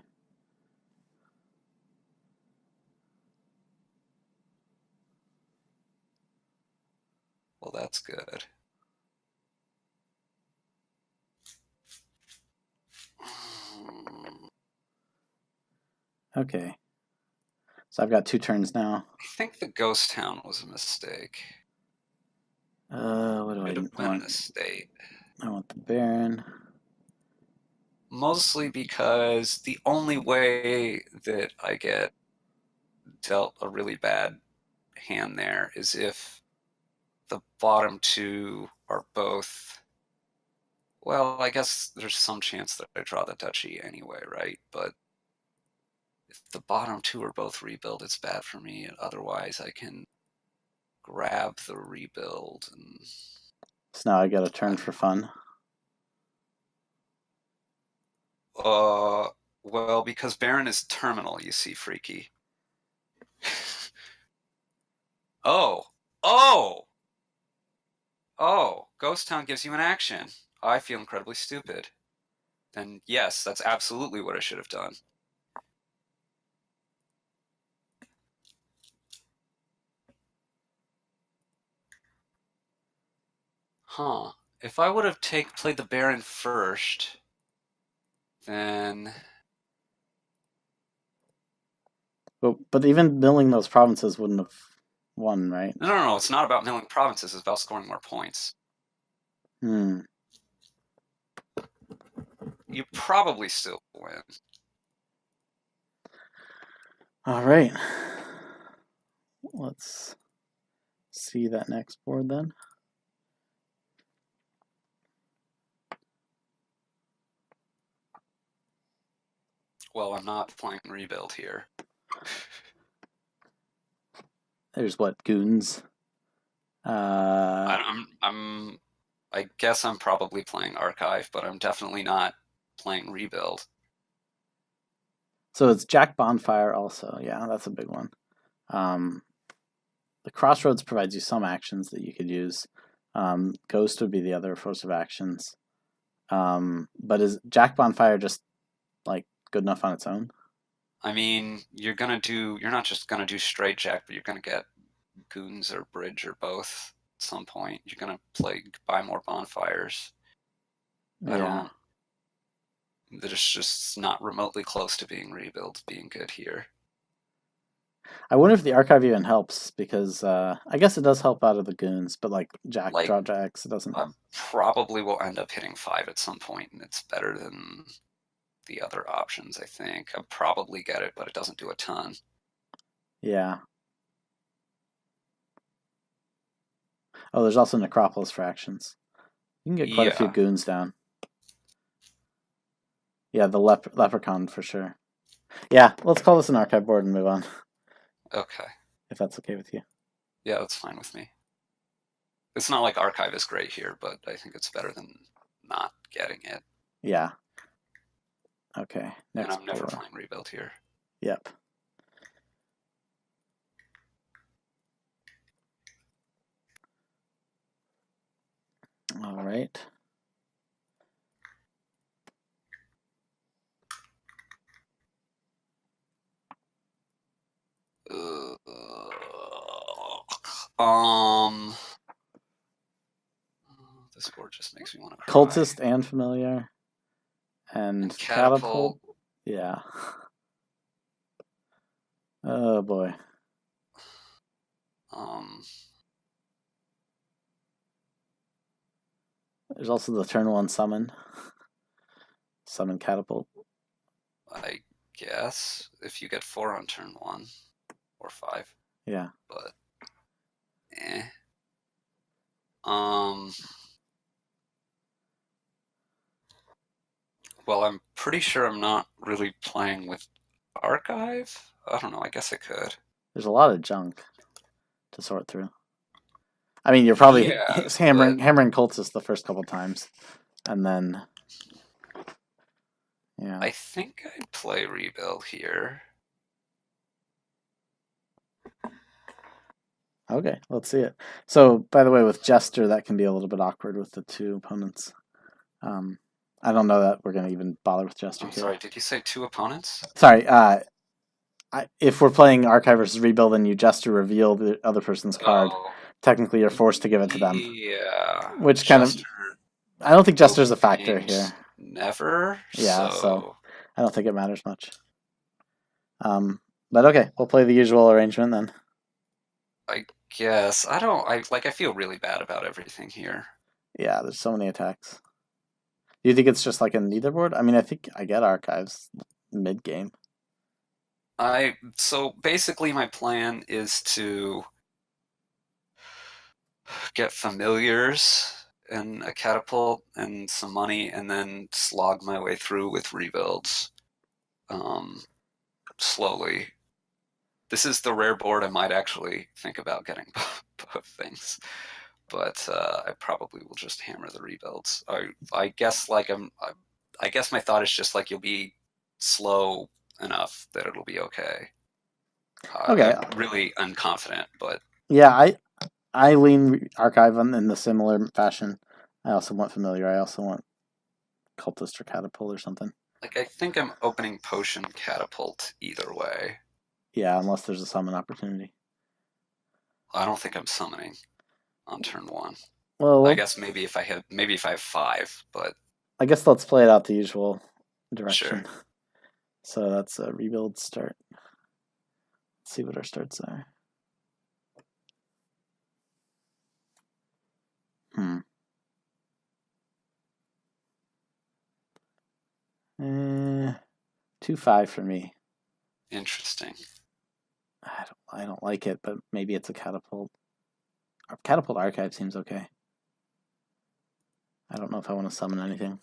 Well, that's good. Okay. So I've got 2 turns now. I think the ghost town was a mistake. What do I want? An estate. I want the Baron. Mostly because the only way that I get dealt a really bad hand there is if the bottom two are both... Well, I guess there's some chance that I draw the duchy anyway, right? But if the bottom two are both rebuild, it's bad for me. Otherwise, I can grab the rebuild. And So now I get a turn for fun. Well, because Baron is terminal, you see, Freaky. Oh! Ghost Town gives you an action. I feel incredibly stupid. Then yes, that's absolutely what I should have done. Huh. If I would have played the Baron first, then... But even milling those provinces wouldn't have won, right? No. It's not about milling provinces. It's about scoring more points. Hmm. You probably still win. All right. Let's see that next board then. Well, I'm not playing rebuild here. There's what, goons? I guess I'm probably playing archive, but I'm definitely not playing rebuild. So it's Jack Bonfire also. Yeah, that's a big one. The Crossroads provides you some actions that you could use. Ghost would be the other force of actions. But is Jack Bonfire just like good enough on its own? I mean, you're not just gonna do straight Jack, but you're gonna get goons or bridge or both at some point. You're gonna buy more bonfires. Yeah. There's just not remotely close to being good here. I wonder if the archive even helps, because I guess it does help out of the goons, but like draw jacks, it doesn't. I probably will end up hitting 5 at some point, and it's better than the other options, I think. I'll probably get it, but it doesn't do a ton. Yeah. Oh, there's also Necropolis for actions. You can get quite a few goons down. Yeah, the Leprechaun for sure. Yeah, let's call this an archive board and move on. Okay. If that's okay with you. Yeah, that's fine with me. It's not like archive is great here, but I think it's better than not getting it. Yeah. Okay. Next and I'm never playing rebuild here. Yep. All right. This board just makes me want to cry. Cultist and Familiar. And Catapult. Yeah. Oh boy. There's also the turn 1 summon. Summon Catapult. I guess if you get 4 on turn 1 or 5. Yeah. But well, I'm pretty sure I'm not really playing with archive. I don't know. I guess I could. There's a lot of junk to sort through. I mean, you're probably hammering Cultist the first couple times, and then yeah. I think I'd play rebuild here. Okay, let's see it. So, by the way, with Jester, that can be a little bit awkward with the 2 opponents. I don't know that we're going to even bother with Jester here. Sorry, did you say 2 opponents? Sorry, if we're playing Archive versus Rebuild and you Jester reveal the other person's card, technically you're forced to give it to them. Yeah. Which kind of... I don't think Jester's a factor here. Never? Yeah, so I don't think it matters much. But okay, we'll play the usual arrangement then. I guess. I feel really bad about everything here. Yeah, there's so many attacks. Do you think it's just like a neither board? I mean, I think I get archives mid-game. So basically my plan is to get familiars and a catapult and some money, and then slog my way through with rebuilds slowly. This is the rare board I might actually think about getting both things, but I probably will just hammer the rebuilds. I guess I guess my thought is just like you'll be slow enough that it'll be okay. Okay. I'm really unconfident, but Yeah, I lean archive in the similar fashion. I also want familiar. I also want cultist or catapult or something. like I think I'm opening potion catapult either way. Yeah, unless there's a summon opportunity. I don't think I'm summoning on turn 1. I Well, guess maybe if I have 5, but I guess let's play it out the usual sure. direction. So that's a rebuild start. Let's see what our starts are. Hmm. 2-5 for me. Interesting. I don't like it, but maybe it's a catapult. Catapult archive seems okay. I don't know if I want to summon anything.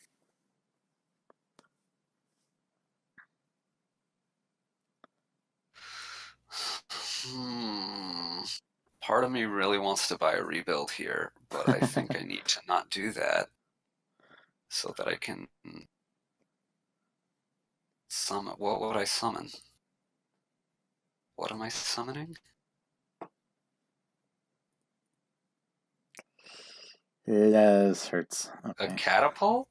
Part of me really wants to buy a rebuild here, but I think I need to not do that so that I can summon. What would I summon? What am I summoning? It hurts. A Okay. catapult?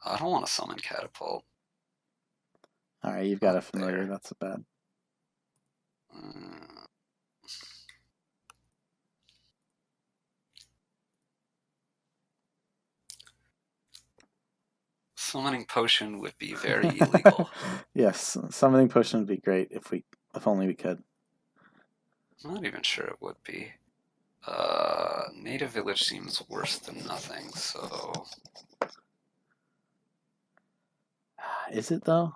I don't want to summon catapult. All right, you've got Not a familiar. there. That's bad. Uh, Summoning potion would be very illegal. Yes, summoning potion would be great if only we could. I'm not even sure it would be. Native village seems worse than nothing, so Is it though?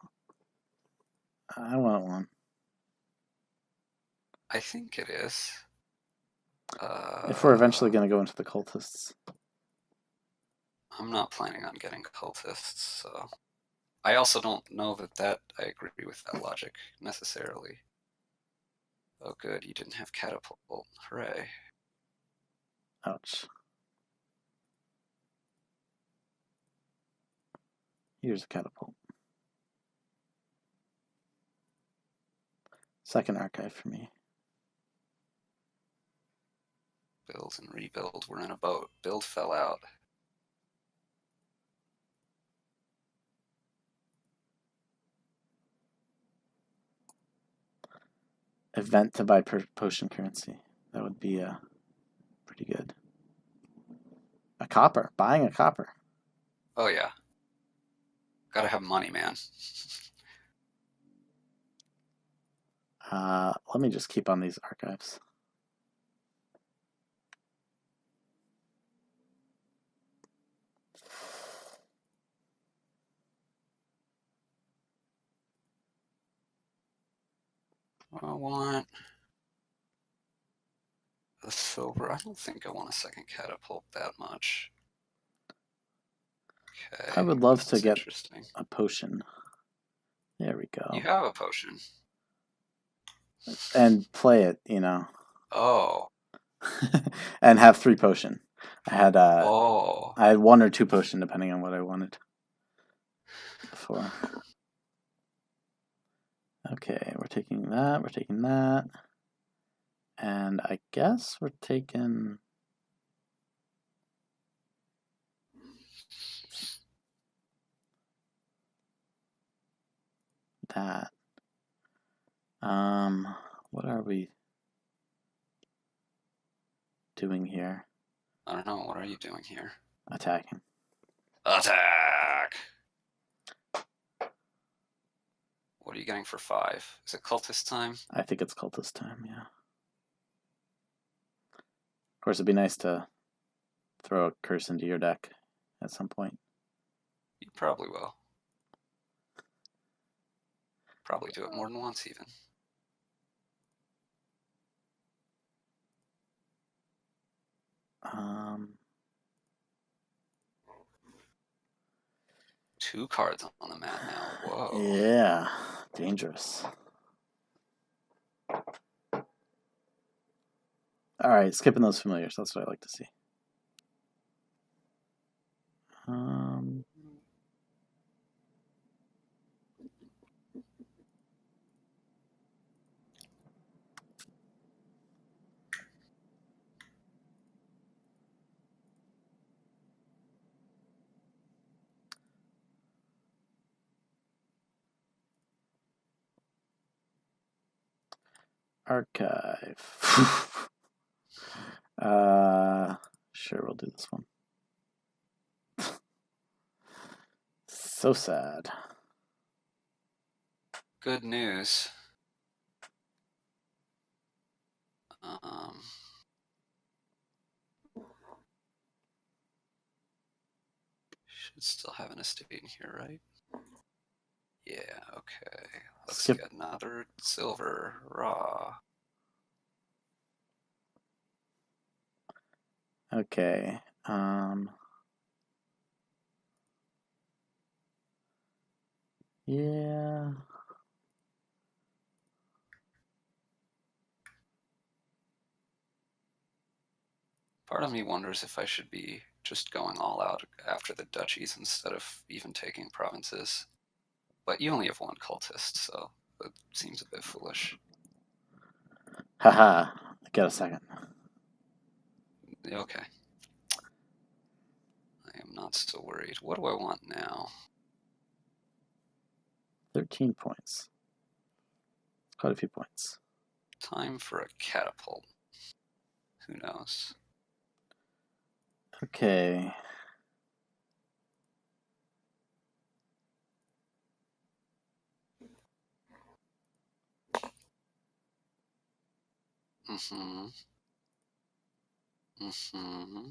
I want one. I think it is. If we're eventually going to go into the cultists. I'm not planning on getting cultists, so I also don't know that I agree with that logic necessarily. Oh, good, you didn't have catapult. Hooray. Ouch. Here's a catapult. Second archive for me. Build and rebuild. We're in a boat. Build fell out. Event to buy potion currency. That would be pretty good. A copper. Buying a copper. Oh, yeah. Gotta have money, man. Let me just keep on these archives. I want a silver. I don't think I want a second catapult that much. Okay. I would love this to is get interesting. a potion. There we go. You have a potion. And play it, you know. Oh. And have 3 potion. I had Oh. I had 1 or 2 potion depending on what I wanted before. Okay, we're taking that, we're taking that. And I guess we're taking that. What are we doing here? I don't know. What are you doing here? Attacking. Attack! What are you getting for 5? Is it cultist time? I think it's cultist time, yeah. Of course, it'd be nice to throw a curse into your deck at some point. You probably will. Probably do it more than once, even. Two cards on the mat now. Whoa. Yeah, dangerous. All right, skipping those familiars. That's what I like to see. Archive. Sure, we'll do this one. So sad. Good news. Should still have an estate in here, right? Yeah, okay. Let's get another silver raw. Okay. Yeah. Part of me wonders if I should be just going all out after the duchies instead of even taking provinces. But you only have one cultist, so it seems a bit foolish. Haha. Get a second. Okay. I am not so worried. What do I want now? 13 points. Quite a few points. Time for a catapult. Who knows? Okay. Mm-hmm. Mm-hmm.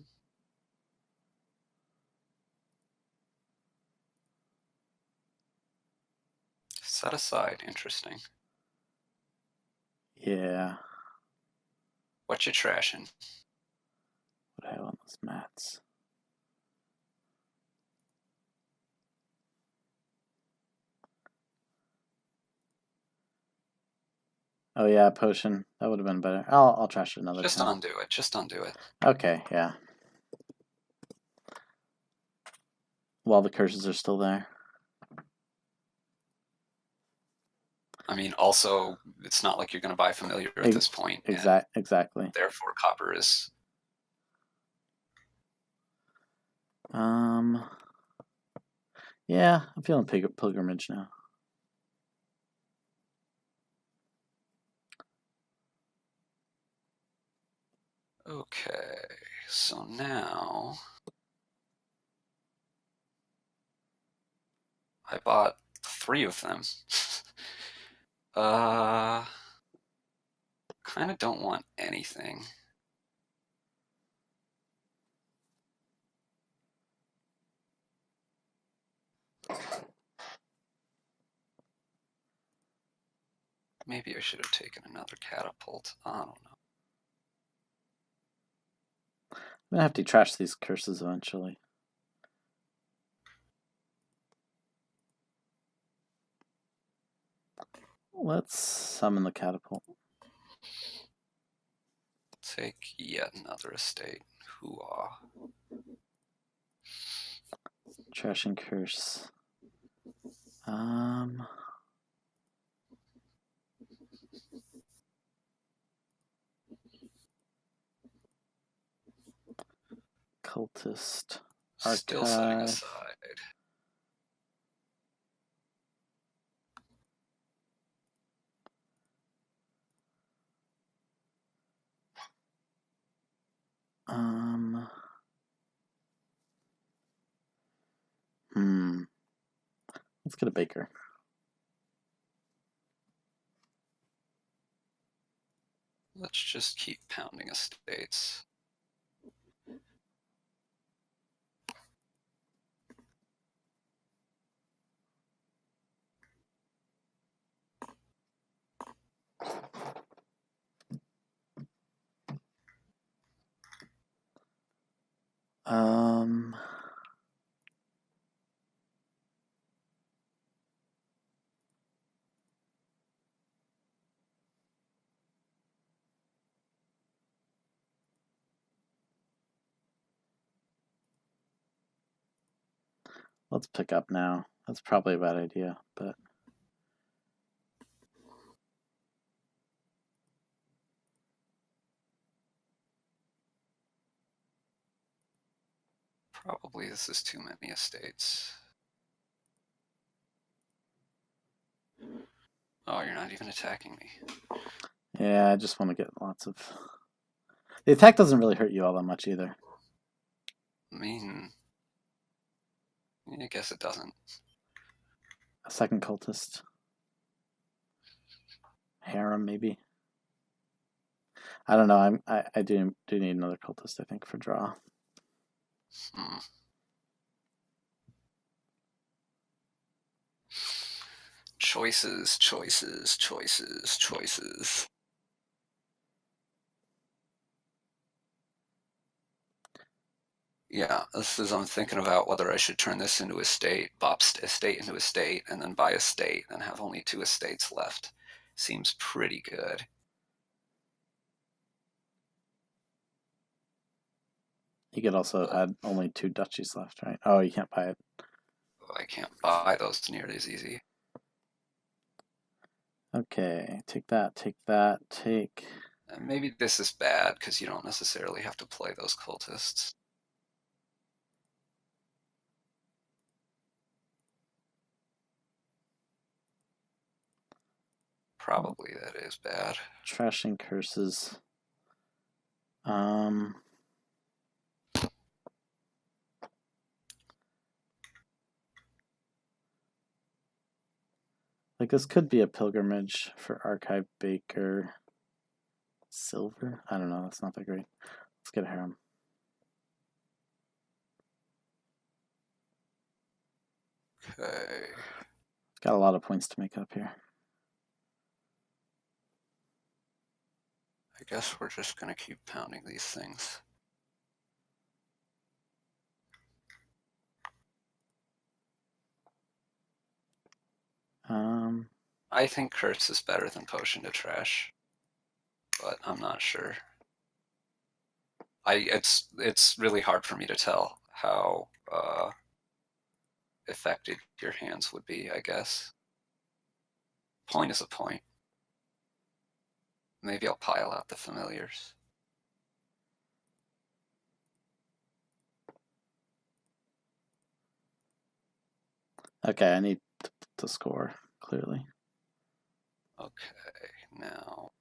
Set aside. Interesting. Yeah. What you trashing? What do I have on those mats? Oh yeah, potion. That would have been better. I'll trash it another Just time. undo it. Just undo it. Okay, yeah. While the curses are still there. I mean, also, it's not like you're going to buy familiar at this point. Exactly. Therefore, copper is... Yeah, I'm feeling pilgrimage now. Okay, so now... I bought 3 of them. Kind of don't want anything. Maybe I should have taken another catapult. I don't know. I'm gonna have to trash these curses eventually. Let's summon the catapult. Take yet another estate. Hoo-ah. Trash and curse. Cultist. Archive. Still setting aside. Let's get a baker. Let's just keep pounding estates. Let's pick up now. That's probably a bad idea, but Probably this is too many estates. Oh, you're not even attacking me. yeah, I just want to get lots of... The attack doesn't really hurt you all that much either. I mean, I guess it doesn't. A second cultist. Harem, maybe. I don't know. I do need another cultist, I think, for draw. Choices, choices, choices, choices. Yeah, I'm thinking about whether I should turn this into a state, bop estate into a state, and then buy a state and have only 2 estates left. Seems pretty good. You could also add only 2 duchies left, right? Oh, you can't buy it. I can't buy those nearly as easy. Okay, take that, take that, take... And maybe this is bad because you don't necessarily have to play those cultists. Probably that is bad. Trashing curses. Like this could be a pilgrimage for Archive Baker. Silver? I don't know, that's not that great. Let's get a harem. Okay. Got a lot of points to make up here. I guess we're just going to keep pounding these things. I think Curse is better than Potion to Trash, but I'm not sure. It's really hard for me to tell how affected your hands would be, I guess. Point is a point. Maybe I'll pile out the familiars. Okay, I need to score, clearly. Okay, now...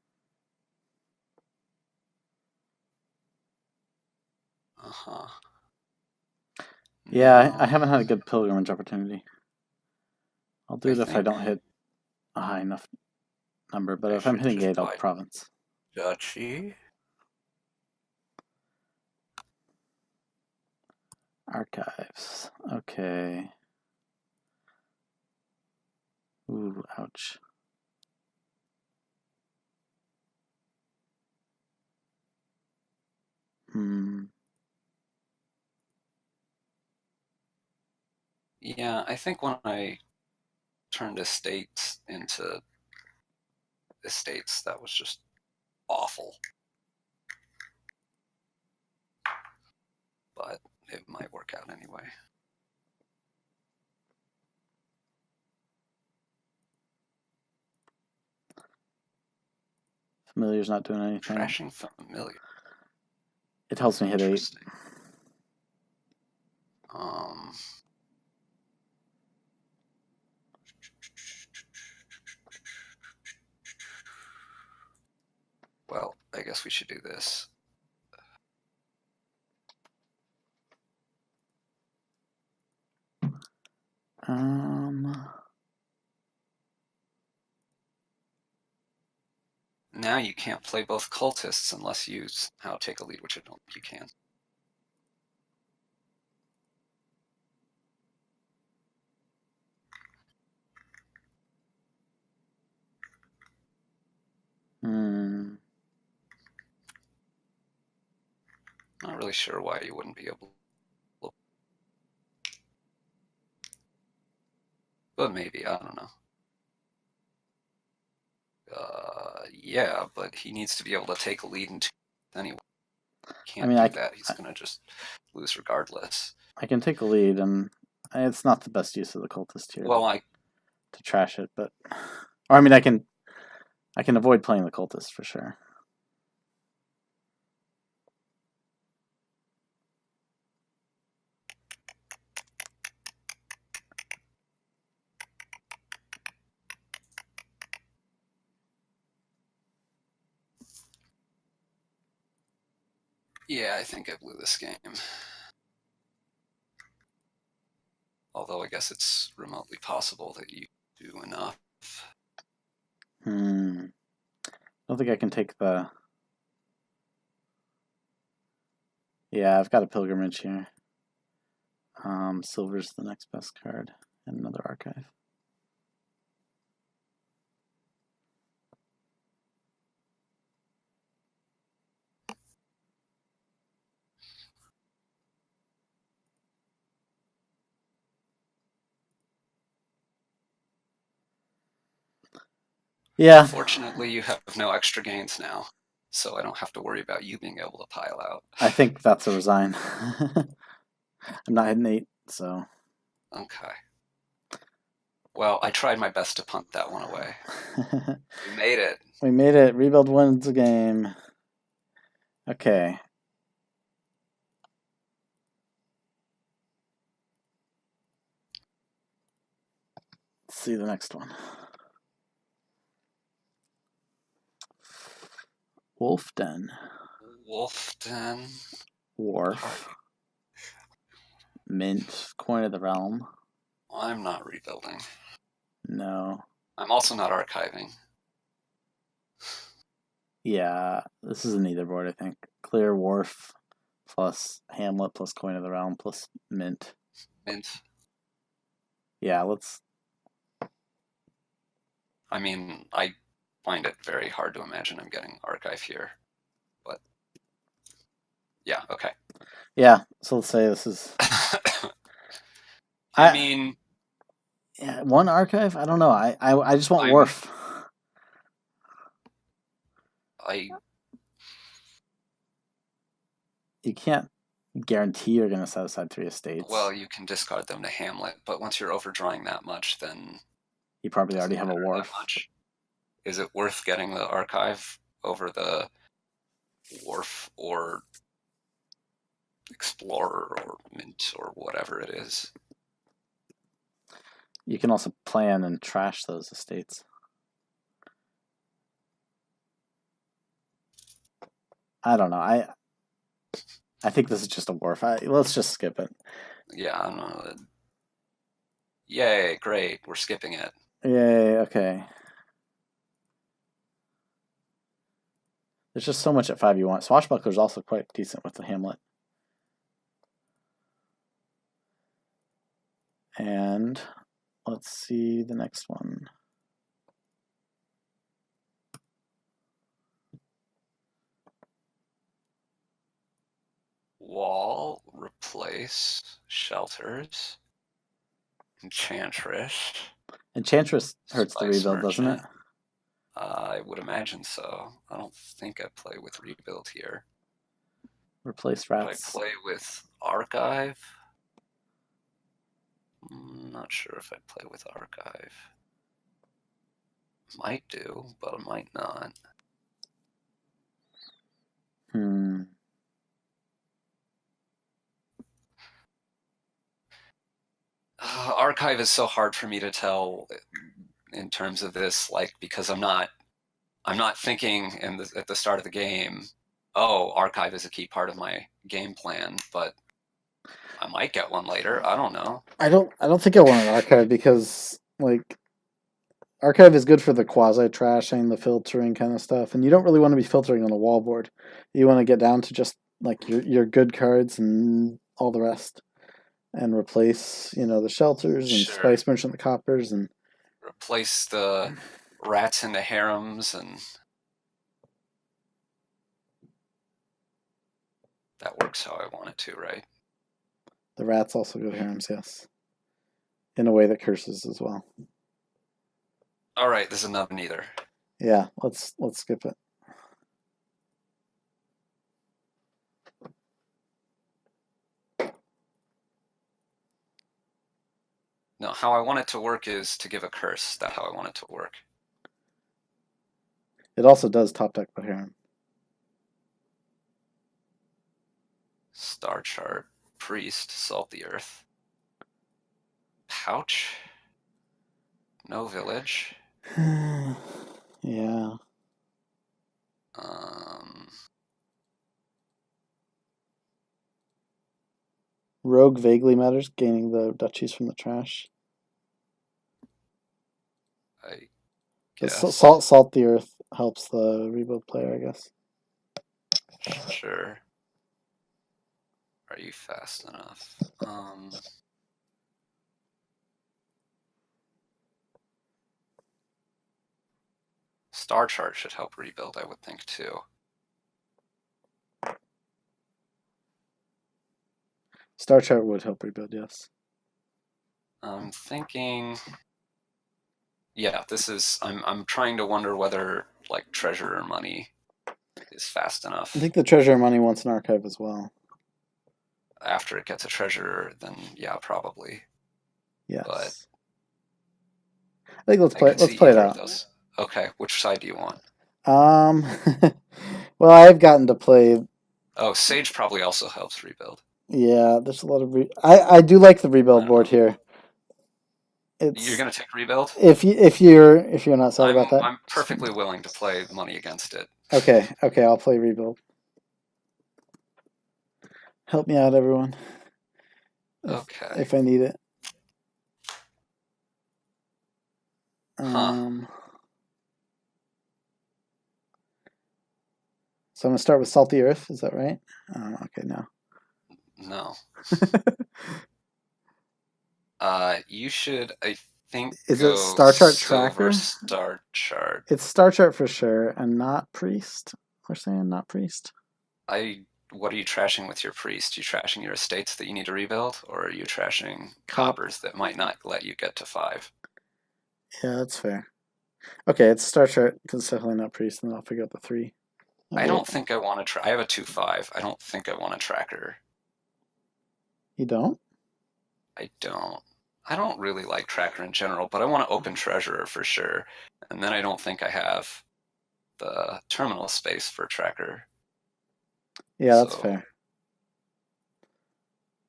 Uh-huh. Yeah, I haven't had a good pilgrimage opportunity. I'll do it if I don't hit a high enough number, but if I'm hitting 8, I'll province. Duchy. Archives. Okay. Ooh, ouch. Yeah, I think when I turned estates into estates, that was just awful. But it might work out anyway. Familiar's not doing anything. Trashing familiar. It helps me hit 8. Well, I guess we should do this. Now you can't play both cultists unless you somehow take a lead, which I don't think you can. Not really sure why you wouldn't be able to. But maybe, I don't know. Yeah, but he needs to be able to take a lead in 2 anyway. Can't do that. He's going to just lose regardless. I can take a lead, and It's not the best use of the cultist here Well, to trash it, but or I mean, I can avoid playing the cultist for sure. yeah, I think I blew this game. Although I guess it's remotely possible that you do enough. I don't think I can take the. Yeah, I've got a pilgrimage here. Silver's the next best card, and another archive. Yeah. Fortunately, you have no extra gains now, so I don't have to worry about you being able to pile out. I think that's a resign. I'm not hitting 8, so. Okay. Well, I tried my best to punt that one away. We made it. We made it. Rebuild wins the game. Okay. Let's see the next one. Wolfden. Wolfden. Wharf. Mint. Coin of the Realm. I'm not rebuilding. No. I'm also not archiving. Yeah, this is an either board, I think. Clear Wharf plus Hamlet plus Coin of the Realm plus Mint. Mint. Yeah, let's. I mean, I find it very hard to imagine I'm getting archive here. But yeah, okay. Yeah, so let's say this is. I mean, yeah, one archive? I don't know. I just want Wharf. You can't guarantee you're going to set aside 3 estates. Well, you can discard them to Hamlet, but once you're overdrawing that much, then you probably already have a Wharf. Is it worth getting the archive over the Wharf or Explorer or Mint or whatever it is? You can also plan and trash those estates. I don't know. I think this is just a Wharf. Let's just skip it. Yeah, I don't know. Yay, great. We're skipping it. Yay, okay. There's just so much at 5 you want. Swashbuckler's also quite decent with the Hamlet. And let's see the next one. Wall, replace, shelters, Enchantress. Enchantress hurts the rebuild, doesn't it? I would imagine so. I don't think I play with rebuild here. Replace rats. Would I play with archive? I'm not sure if I'd play with archive. Might do, but I might not. Archive is so hard for me to tell in terms of this, like, because I'm not thinking at the start of the game, oh, archive is a key part of my game plan, but I might get one later. I don't know. I don't think I want an archive because like archive is good for the quasi trashing, the filtering kind of stuff, and you don't really want to be filtering on a wall board. You want to get down to just like your good cards and all the rest, and replace the shelters and Spice Merchant the coppers and replace the rats into harems, and that works how I want it to, right? The rats also go to harems, yes. In a way that curses as well. All right, this is another neither. Yeah, let's skip it. No, how I want it to work is to give a curse. That's how I want it to work. It also does top deck the Heron. Star chart, priest, salt the earth. Pouch. No village. Yeah. Rogue vaguely matters, gaining the duchies from the trash. I But guess. salt the earth helps the rebuild player, I guess. Sure. Are you fast enough? Star chart should help rebuild, I would think, too. Star chart would help rebuild, yes. I'm thinking. Yeah, this is. I'm trying to wonder whether like treasure or money is fast enough. I think the treasure money wants an archive as well. After it gets a treasure, then yeah, probably. Yes. But I think let's play it out. Those. Okay, which side do you want? Well, I've gotten to play. Oh, Sage probably also helps rebuild. Yeah, there's a lot of. I do like the rebuild board here. You're gonna take rebuild? If you're not sad about that, I'm perfectly willing to play money against it. Okay, I'll play rebuild. Help me out, everyone. If I need it. So I'm gonna start with salty earth. Is that right? Okay, no. No. You should, I think. Is it Star Chart Tracker? Star Chart. It's Star Chart for sure, and not Priest. We're saying not Priest. What are you trashing with your priest? Are you trashing your estates that you need to rebuild, or are you trashing coppers that might not let you get to 5? Yeah, that's fair. Okay, it's Star Chart because it's definitely not Priest, and then I'll figure out the 3. I don't think I want to I have a 2/5. I don't think I want a tracker. You don't? I don't. I don't really like tracker in general, but I want to open treasurer for sure. And then I don't think I have the terminal space for tracker. Yeah, that's fair.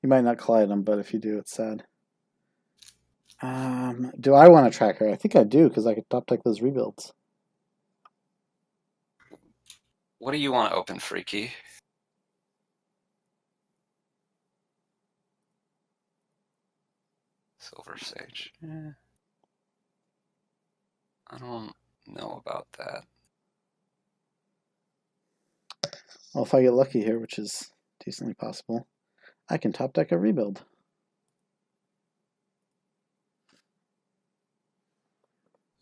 You might not collide them, but if you do, it's sad. Do I want a tracker? I think I do because I could top deck those rebuilds. What do you want to open, Freaky? Silver Sage. Yeah. I don't know about that. Well, if I get lucky here, which is decently possible, I can top deck a rebuild.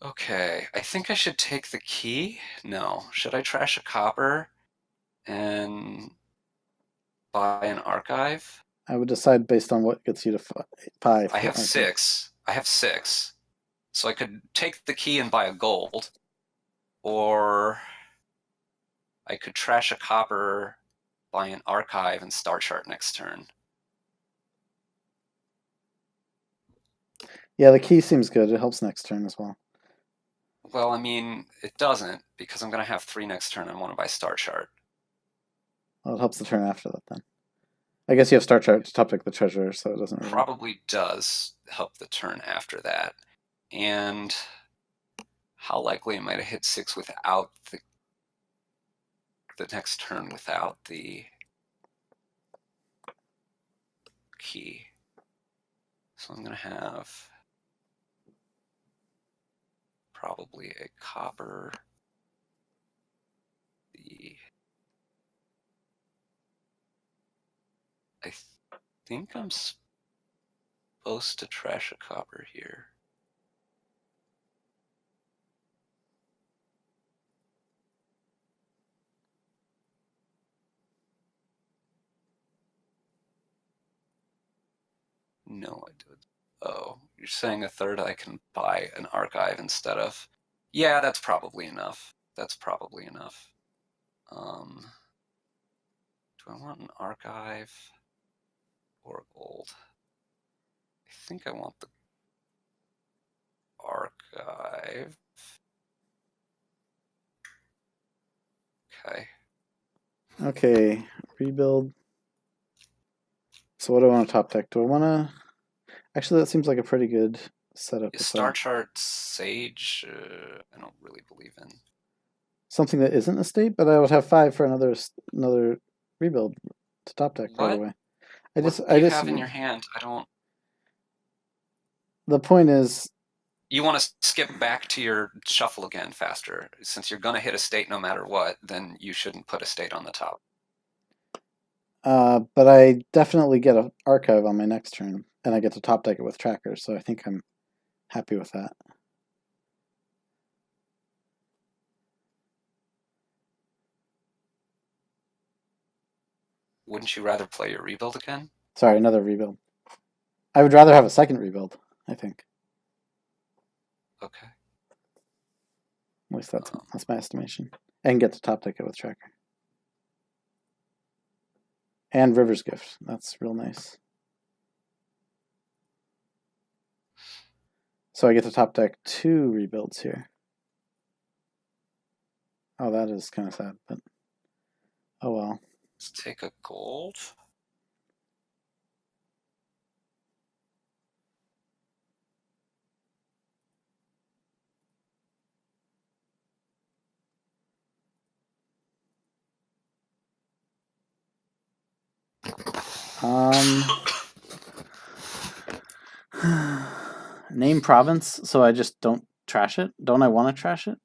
Okay, I think I should take the key. No, should I trash a copper and buy an archive? I would decide based on what gets you to 5. I have 6. So I could take the key and buy a gold, or I could trash a copper, buy an archive, and Star Chart next turn. Yeah, the key seems good. It helps next turn as well. Well, I mean, it doesn't, because I'm going to have 3 next turn and want to buy Star Chart. Well, it helps the turn after that, then. I guess you have Star Chart to top deck the treasure, so it doesn't really... Probably does help the turn after that. And how likely am I to hit 6 without the next turn without the key? So I'm going to have probably a copper. I think I'm supposed to trash a copper here. No, I did. Oh, you're saying a third I can buy an archive instead of... Yeah, that's probably enough. Do I want an archive or gold? I think I want the 5. Okay. Okay, rebuild. So what do I want to top deck? Do I want to... Actually, that seems like a pretty good setup. Star chart Sage, I don't really believe in. Something that isn't a state, but I would have 5 for another rebuild to top deck right away. What do you have in your hand? I don't... The point is... You want to skip back to your shuffle again faster. Since you're going to hit a state no matter what, then you shouldn't put a state on the top. But I definitely get an archive on my next turn, and I get to top deck it with trackers, so I think I'm happy with that. Wouldn't you rather play your rebuild again? Sorry, another rebuild. I would rather have a second rebuild, I think. Okay. At least that's my estimation. And get to top deck it with tracker. And River's Gift. That's real nice. So I get to top deck 2 rebuilds here. Oh, that is kind of sad, but oh well. Let's take a gold. Name province, so I just don't trash it? Don't I want to trash it?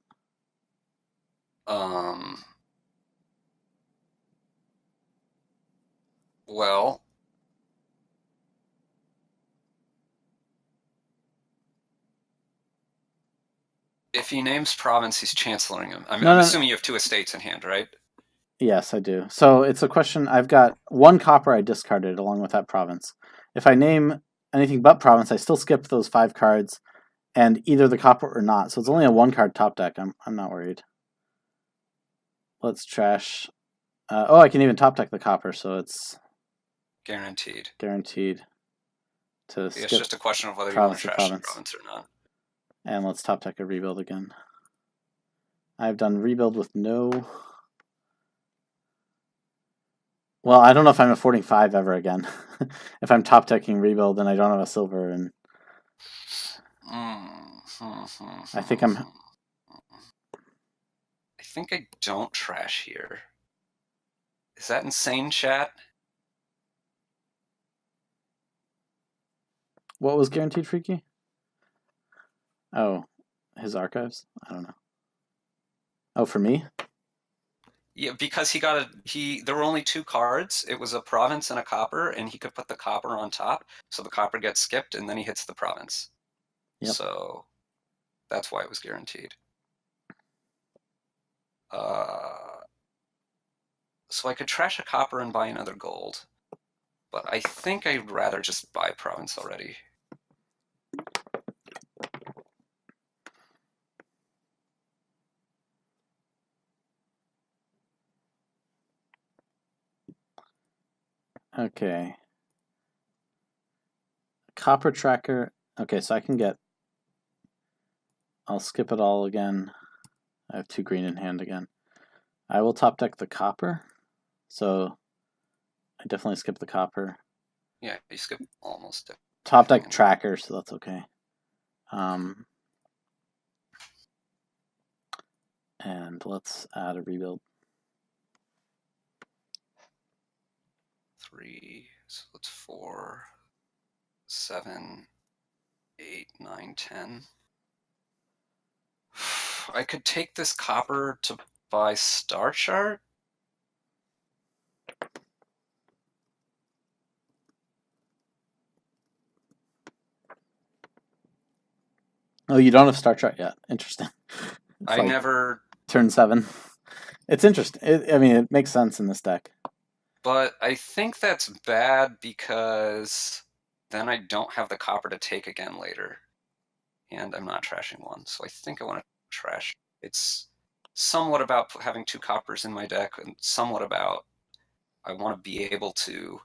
Well, if he names province, he's chancelloring him. I'm assuming you have 2 estates in hand, right? Yes, I do. So it's a question. I've got 1 copper I discarded along with that province. If I name anything but province, I still skip those 5 cards, and either the copper or not. So it's only a 1 card top deck. I'm not worried. Let's trash. Oh, I can even top deck the copper, so it's guaranteed. Guaranteed to skip. It's just a question of whether you want to trash the province or not. And let's top deck a rebuild again. I've done rebuild with no... Well, I don't know if I'm affording 5 ever again. If I'm top decking rebuild and I don't have a silver, and I think I don't trash here. Is that insane, chat? What was guaranteed, Freaky? Oh, his archives? I don't know. Oh, for me? Yeah, because there were only 2 cards. It was a province and a copper, and he could put the copper on top, so the copper gets skipped, and then he hits the province. Yep. So that's why it was guaranteed. So I could trash a copper and buy another gold, but I think I'd rather just buy province already. Okay. Copper tracker. Okay, so I can get... I'll skip it all again. I have 2 green in hand again. I will top deck the copper. So I definitely skip the copper. Yeah, you skip almost. Top deck tracker, so that's okay. And let's add a rebuild. 3, so it's 4, 7, 8, 9, 10. I could take this copper to buy Star Chart. Oh, you don't have Star Chart yet. Interesting. I never... Turn 7. It's interesting. I mean, it makes sense in this deck. But I think that's bad because then I don't have the copper to take again later. And I'm not trashing 1, so I think I want to trash. It's somewhat about having 2 coppers in my deck, and somewhat about I want to be able to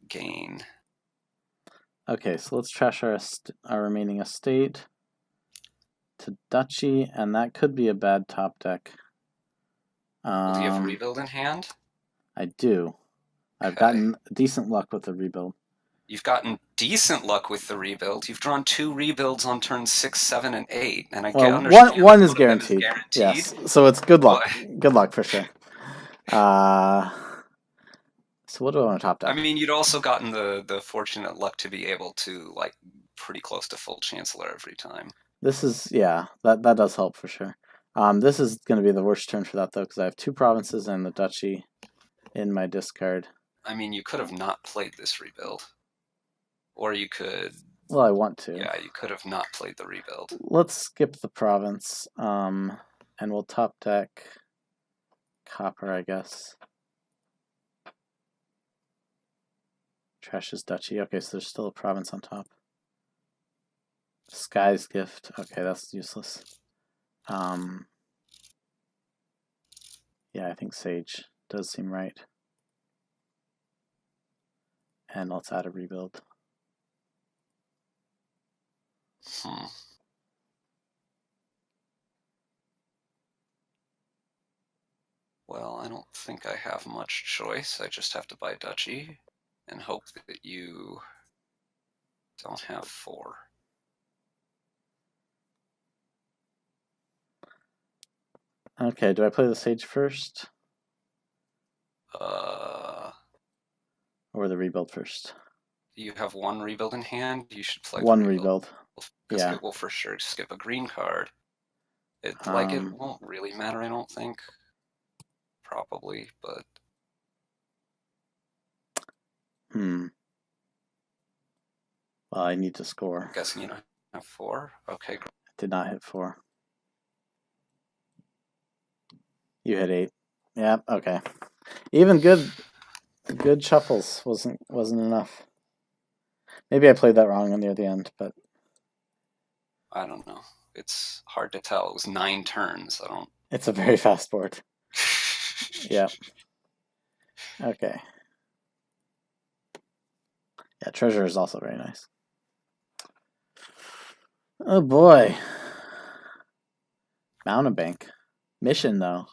gain. Okay, so let's trash our remaining estate. to duchy, and that could be a bad top deck. Well, do you have rebuild in hand? I do. I've Okay. gotten decent luck with the rebuild. You've gotten decent luck with the rebuild. You've drawn 2 rebuilds on turns 6, 7, and 8, and I understand one is one of them guaranteed. is guaranteed. Yes, so it's good luck. But, Good luck for sure. So what do I want to top deck? I mean, you'd also gotten the fortunate luck to be able to, like, pretty close to full Chancellor every time. This is, yeah, that does help for sure. This is going to be the worst turn for that, though, because I have 2 provinces and the duchy in my discard. I mean, you could have not played this rebuild. Or you could... Well, I want to. Yeah, you could have not played the rebuild. Let's skip the province, and we'll top deck copper, I guess. Trash's duchy. Okay, so there's still a province on top. Sky's gift. Okay, that's useless. Yeah, I think Sage does seem right. And let's add a rebuild. Well, I don't think I have much choice. I just have to buy duchy and hope that you don't have 4. Okay, do I play the Sage first? Or the rebuild first? You have 1 rebuild in hand. You should play one the rebuild. Because yeah. it will for sure skip a green card. It won't really matter, I don't think. Probably, but... Well, I need to score. I'm guessing you don't have 4? Okay. I did not hit 4. You hit 8. Yeah, okay. Even good shuffles wasn't enough. Maybe I played that wrong near the end, but I don't know. It's hard to tell. It was 9 turns. It's a very fast board. Yeah. Okay. Yeah, treasure is also very nice. Oh boy. Mountebank. Mission though.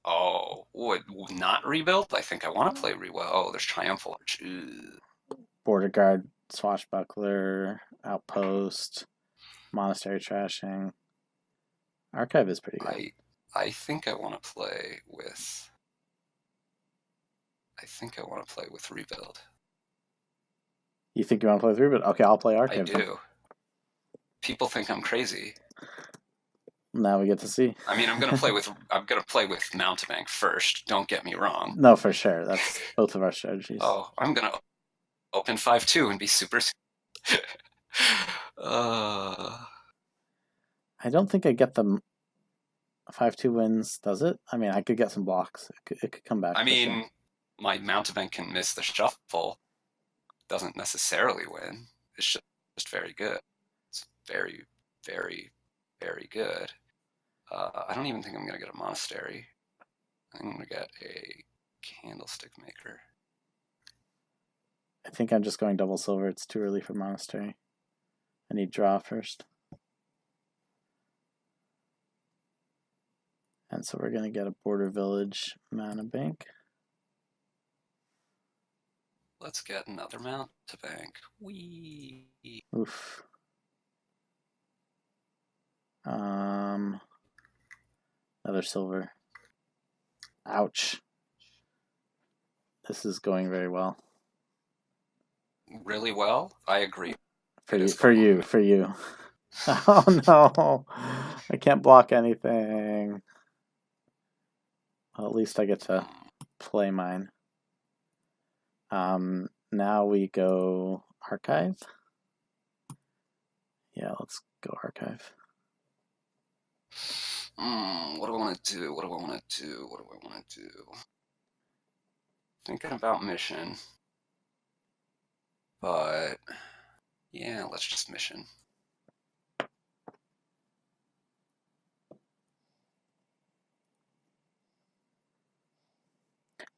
Oh, would not rebuild? I think I want to play rebuild. Oh, there's Triumphal Arch. Border Guard, Swashbuckler, Outpost, Monastery Trashing. Archive is pretty good. I think I want to play with... rebuild. You think you want to play with rebuild? Okay, I'll play Archive. I do. People think I'm crazy. Now we get to see. I mean, I'm gonna play with Mountebank first. Don't get me wrong. No, for sure. That's both of our strategies. Oh, I'm gonna open 5-2 and be super. I don't think I get the 5-2 wins. Does it? I mean, I could get some blocks. It could come back. I mean, my Mountebank can miss the shuffle. Doesn't necessarily win. It's just very good. It's very, very, very good. I don't even think I'm going to get a monastery. I'm going to get a candlestick maker. I think I'm just going double silver. It's too early for monastery. I need draw first. And so we're going to get a border village Mountebank. Let's get another Mountebank. Whee! Oof. Another silver. Ouch. This is going very well. Really well? I agree. For you. Oh no. I can't block anything. Well, at least I get to play mine. Now we go archive. Yeah, let's go archive. What do I want to do? Thinking about mission. But, yeah, let's just mission.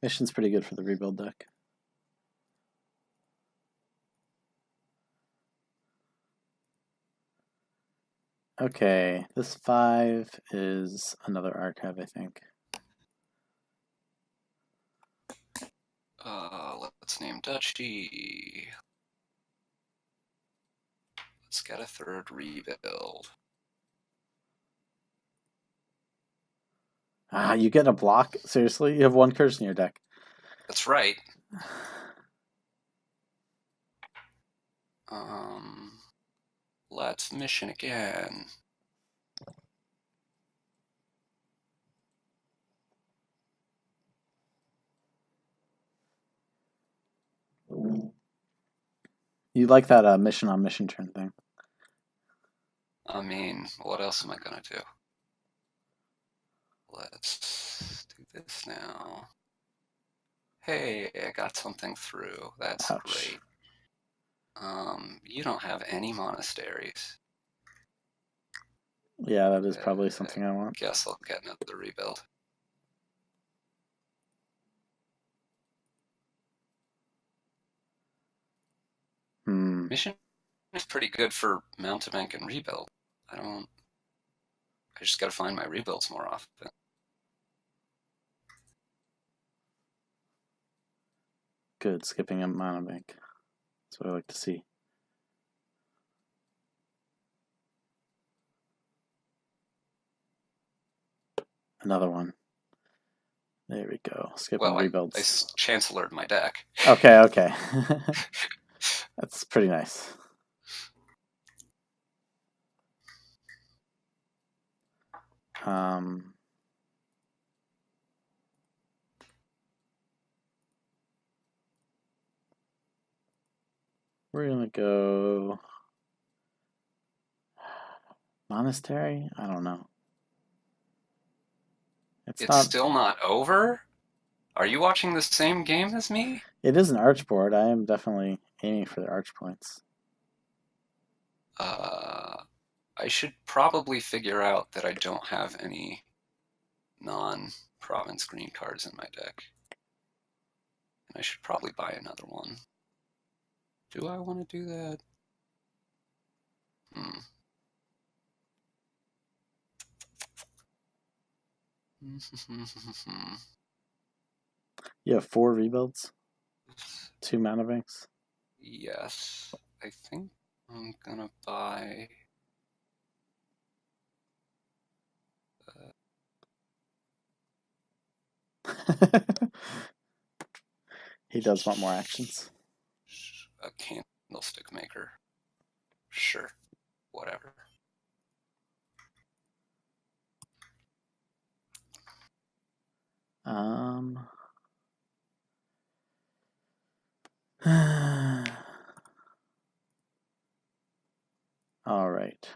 Mission's pretty good for the rebuild deck. Okay, this 5 is another archive, I think. Let's name Duchy. Let's get a third rebuild. Ah, you get a block? Seriously? You have 1 curse in your deck. That's right. Let's mission again. You like that mission on mission turn thing. I mean, what else am I gonna do? Let's do this now. Hey, I got something through. That's Ouch. great. You don't have any monasteries. Yeah, that is probably something I want. Guess I'll get another rebuild. Mission is pretty good for mountebank and rebuild. I just gotta find my rebuilds more often. Good, skipping a monobank. That's what I like to see. Another one. There we go. Skipping rebuilds. I chancellored my deck. Okay. That's pretty nice. We're gonna go monastery? I don't know. It's still not over? Are you watching the same game as me? It is an arch board. I am definitely aiming for the arch points. I should probably figure out that I don't have any non-province green cards in my deck. And I should probably buy another one. Do I want to do that? You have 4 rebuilds? 2 mana banks? Yes. I think I'm gonna buy... He does want more actions. A candlestick maker. Sure. Whatever. All right.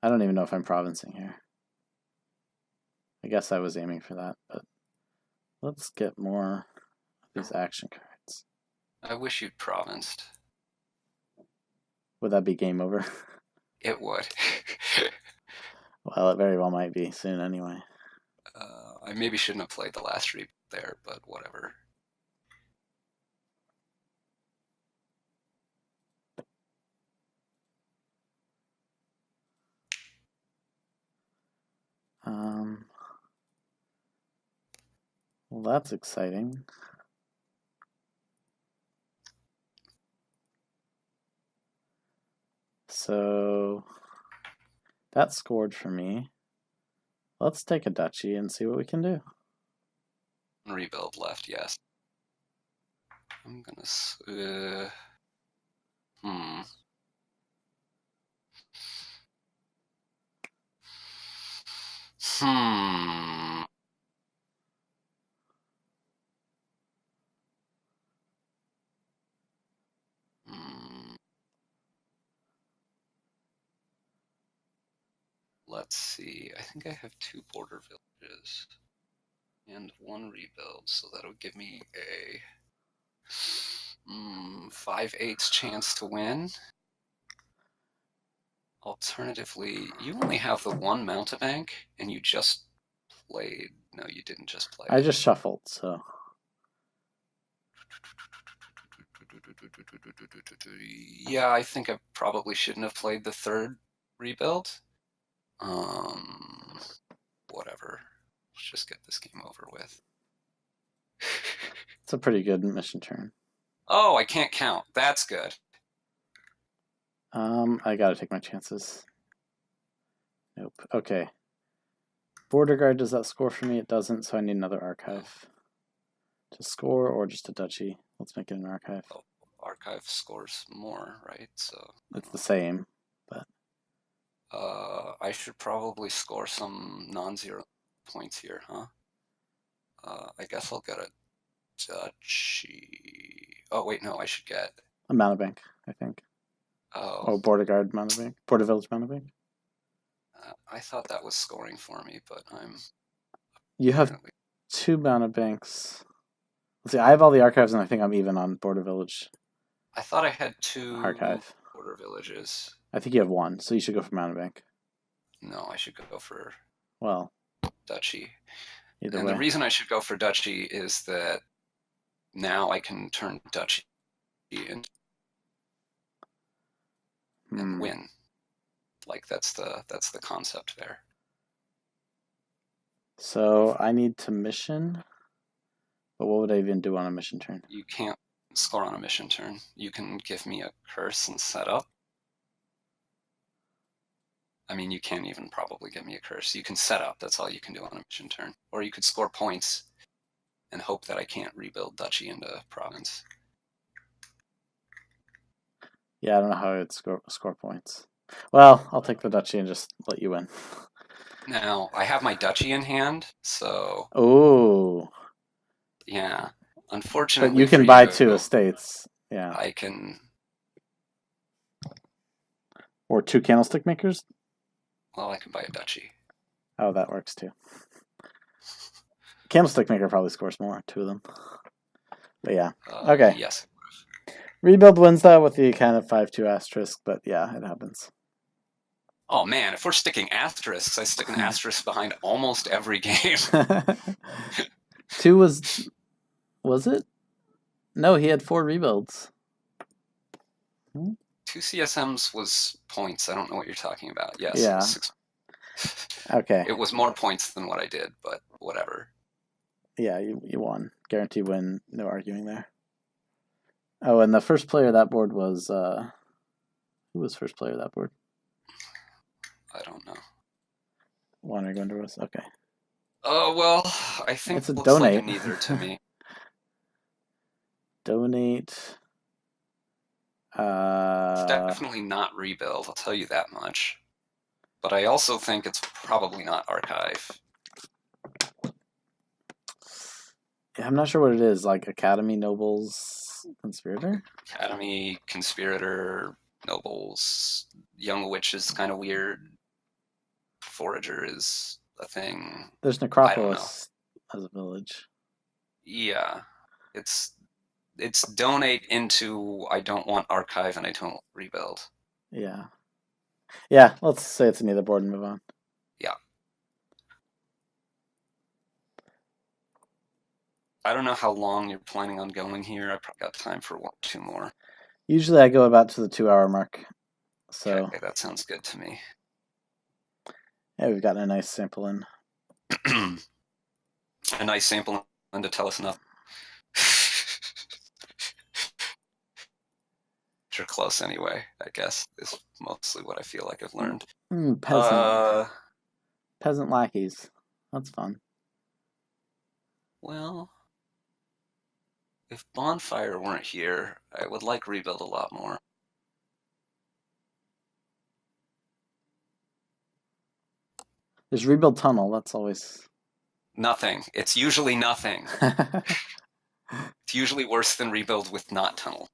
I don't even know if I'm provincing here. I guess I was aiming for that, but let's get more of these action cards. I wish you'd provinced. Would that be game over? It would. Well, it very well might be soon anyway. I maybe shouldn't have played the last reap there, but whatever. Well, that's exciting. So that scored for me. Let's take a duchy and see what we can do. Rebuild left, yes. I'm gonna... Let's see. I think I have 2 border villages and 1 rebuild, so that'll give me a 5/8 chance to win. Alternatively, you only have the 1 mountebank, and you just played. No, you didn't just play. I just shuffled, so. Yeah, I think I probably shouldn't have played the 3rd rebuild. Whatever. Let's just get this game over with. It's a pretty good mission turn. Oh, I can't count. That's good. I gotta take my chances. Nope. Okay. Border Guard, does that score for me? It doesn't, so I need another archive. To score or just a duchy? Let's make it an archive. Oh, archive scores more, right? So it's the same, but I should probably score some non-zero points here, huh? I guess I'll get a duchy. Oh wait, no, I should get a Mountebank, I think. Oh, Border Guard Mountebank, Border Village Mountebank. I thought that was scoring for me, but I'm. You have 2 Mountebanks. Let's see, I have all the archives, and I think I'm even on Border Village. I thought I had 2 archive. Border Villages. I think you have 1, so you should go for Mountebank. No, I should go for Duchy. Either way. The reason I should go for Duchy is that now I can turn Duchy into and win. Like that's the concept there. So I need to mission, but what would I even do on a mission turn? You can't score on a mission turn. You can give me a curse and set up. I mean, you can't even probably give me a curse. You can set up. That's all you can do on a mission turn. Or you could score points and hope that I can't rebuild Duchy into province. Yeah, I don't know how I'd score points. Well, I'll take the Duchy and just let you win. Now, I have my Duchy in hand, so... Oh. Yeah. Unfortunately but you can buy 2 estates. Yeah. I can... Or 2 candlestick makers? Well, I can buy a Duchy. Oh, that works too. Candlestick maker probably scores more, 2 of them. But yeah. Okay. Yes. Rebuild wins that with the kind of 5-2 asterisk, but yeah, it happens. Oh man, if we're sticking asterisks, I stick an asterisk behind almost every game. 2 was it? No, he had 4 rebuilds. 2 CSMs was points. I don't know what you're talking about. Yes. Yeah. 6. Okay. It was more points than what I did, but whatever. Yeah, you won. Guarantee win. No arguing there. Oh, and the first player of that board was who was first player of that board? I don't know. WanderingWinder was okay. Oh well, I think it's a looks donate. Like a neither to me. Donate. It's definitely not rebuild. I'll tell you that much. But I also think it's probably not archive. Yeah, I'm not sure what it is. Like Academy, Nobles, Conspirator? Academy, Conspirator, Nobles, Young Witch is kind of weird. Forager is a thing. There's Necropolis as a village. Yeah. It's donate into I don't want archive and I don't rebuild. Yeah. Yeah, let's say it's neither board and move on. Yeah. I don't know how long you're planning on going here. I probably got time for 1 or 2 more. Usually I go about to the 2-hour mark. So okay, that sounds good to me. Yeah, we've gotten a nice sample in. A nice sample in to tell us nothing. You're close anyway, I guess, is mostly what I feel like I've learned. Peasant lackeys. That's fun. Well, if Bonfire weren't here, I would like Rebuild a lot more. There's Rebuild Tunnel, that's always... Nothing. It's usually nothing. It's usually worse than Rebuild with not Tunnel.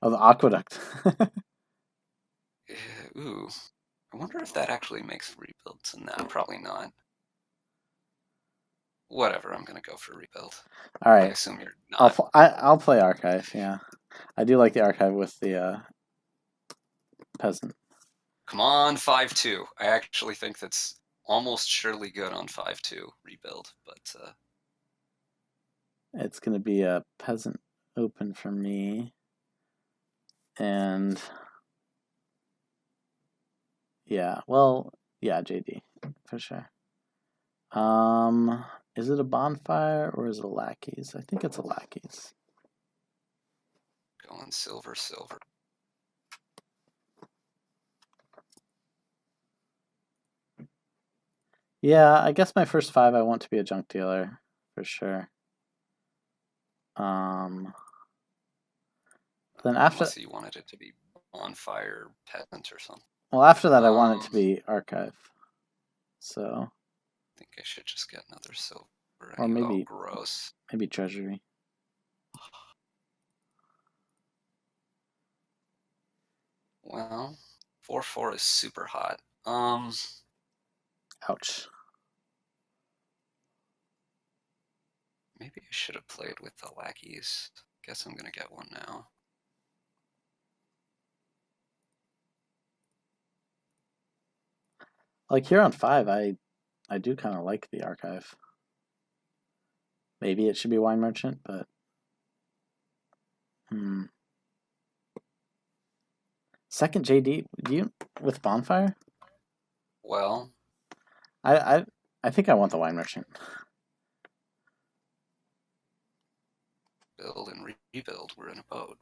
Oh, the Aqueduct. Ooh. I wonder if that actually makes Rebuilds. Nah, probably not. Whatever, I'm going to go for Rebuild. All right. I assume you're not. I'll play Archive, yeah. I do like the Archive with the Peasant. Come on, 5-2. I actually think that's almost surely good on 5-2 Rebuild, but... It's going to be a Peasant open for me. And Yeah, well, yeah, JD, for sure. Is it a bonfire or is it a lackeys? I think it's a lackeys. Going silver, silver. Yeah, I guess my first 5 I want to be a junk dealer, for sure. Then after, Unless you wanted it to be bonfire, peasant, or something. well, after that I want it to be archive. So, I think I should just get another silver. or maybe, oh, gross. maybe treasury. Well, 4-4 is super hot. Ouch. Maybe I should have played with the lackeys. Guess I'm gonna get one now. Like here on 5, I do kind of like the archive. Maybe it should be wine merchant, but second JD, do you with bonfire? Well, I think I want the wine merchant. build and rebuild. We're in a boat.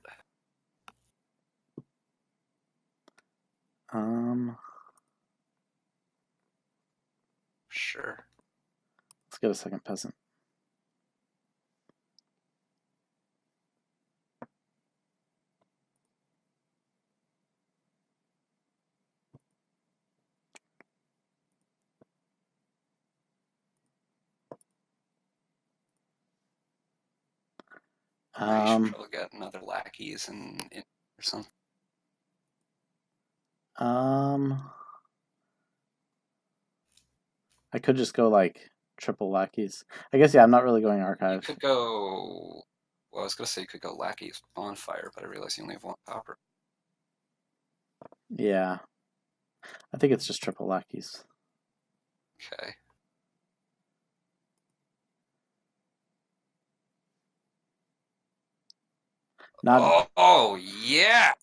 Sure. Let's get a second peasant. I should probably get another lackeys and or something. I could just go like triple lackeys. I guess yeah, I'm not really going archive. You could go. Well, I was gonna say you could go lackeys bonfire, but I realize you only have 1 copper. Yeah. I think it's just triple lackeys. Okay. Not. Oh yeah.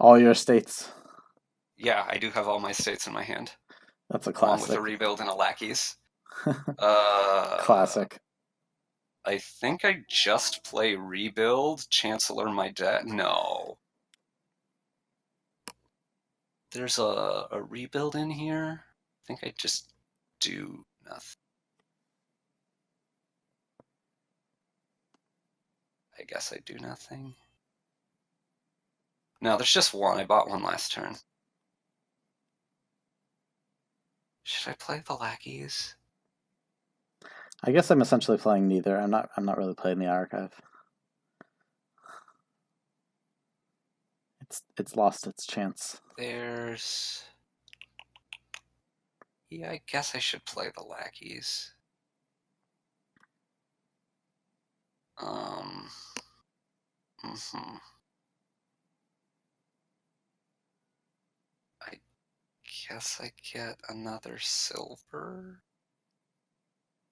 All your estates. Yeah, I do have all my states in my hand. That's a Along classic. with a rebuild and a lackeys. Classic. I think I just play rebuild, chancellor my debt. No. There's a rebuild in here. I think I just do nothing. I guess I do nothing. No, there's just one. I bought one last turn. Should I play the lackeys? I guess I'm essentially playing neither. I'm not really playing the archive. It's lost its chance. There's... Yeah, I guess I should play the lackeys. I guess I get another silver.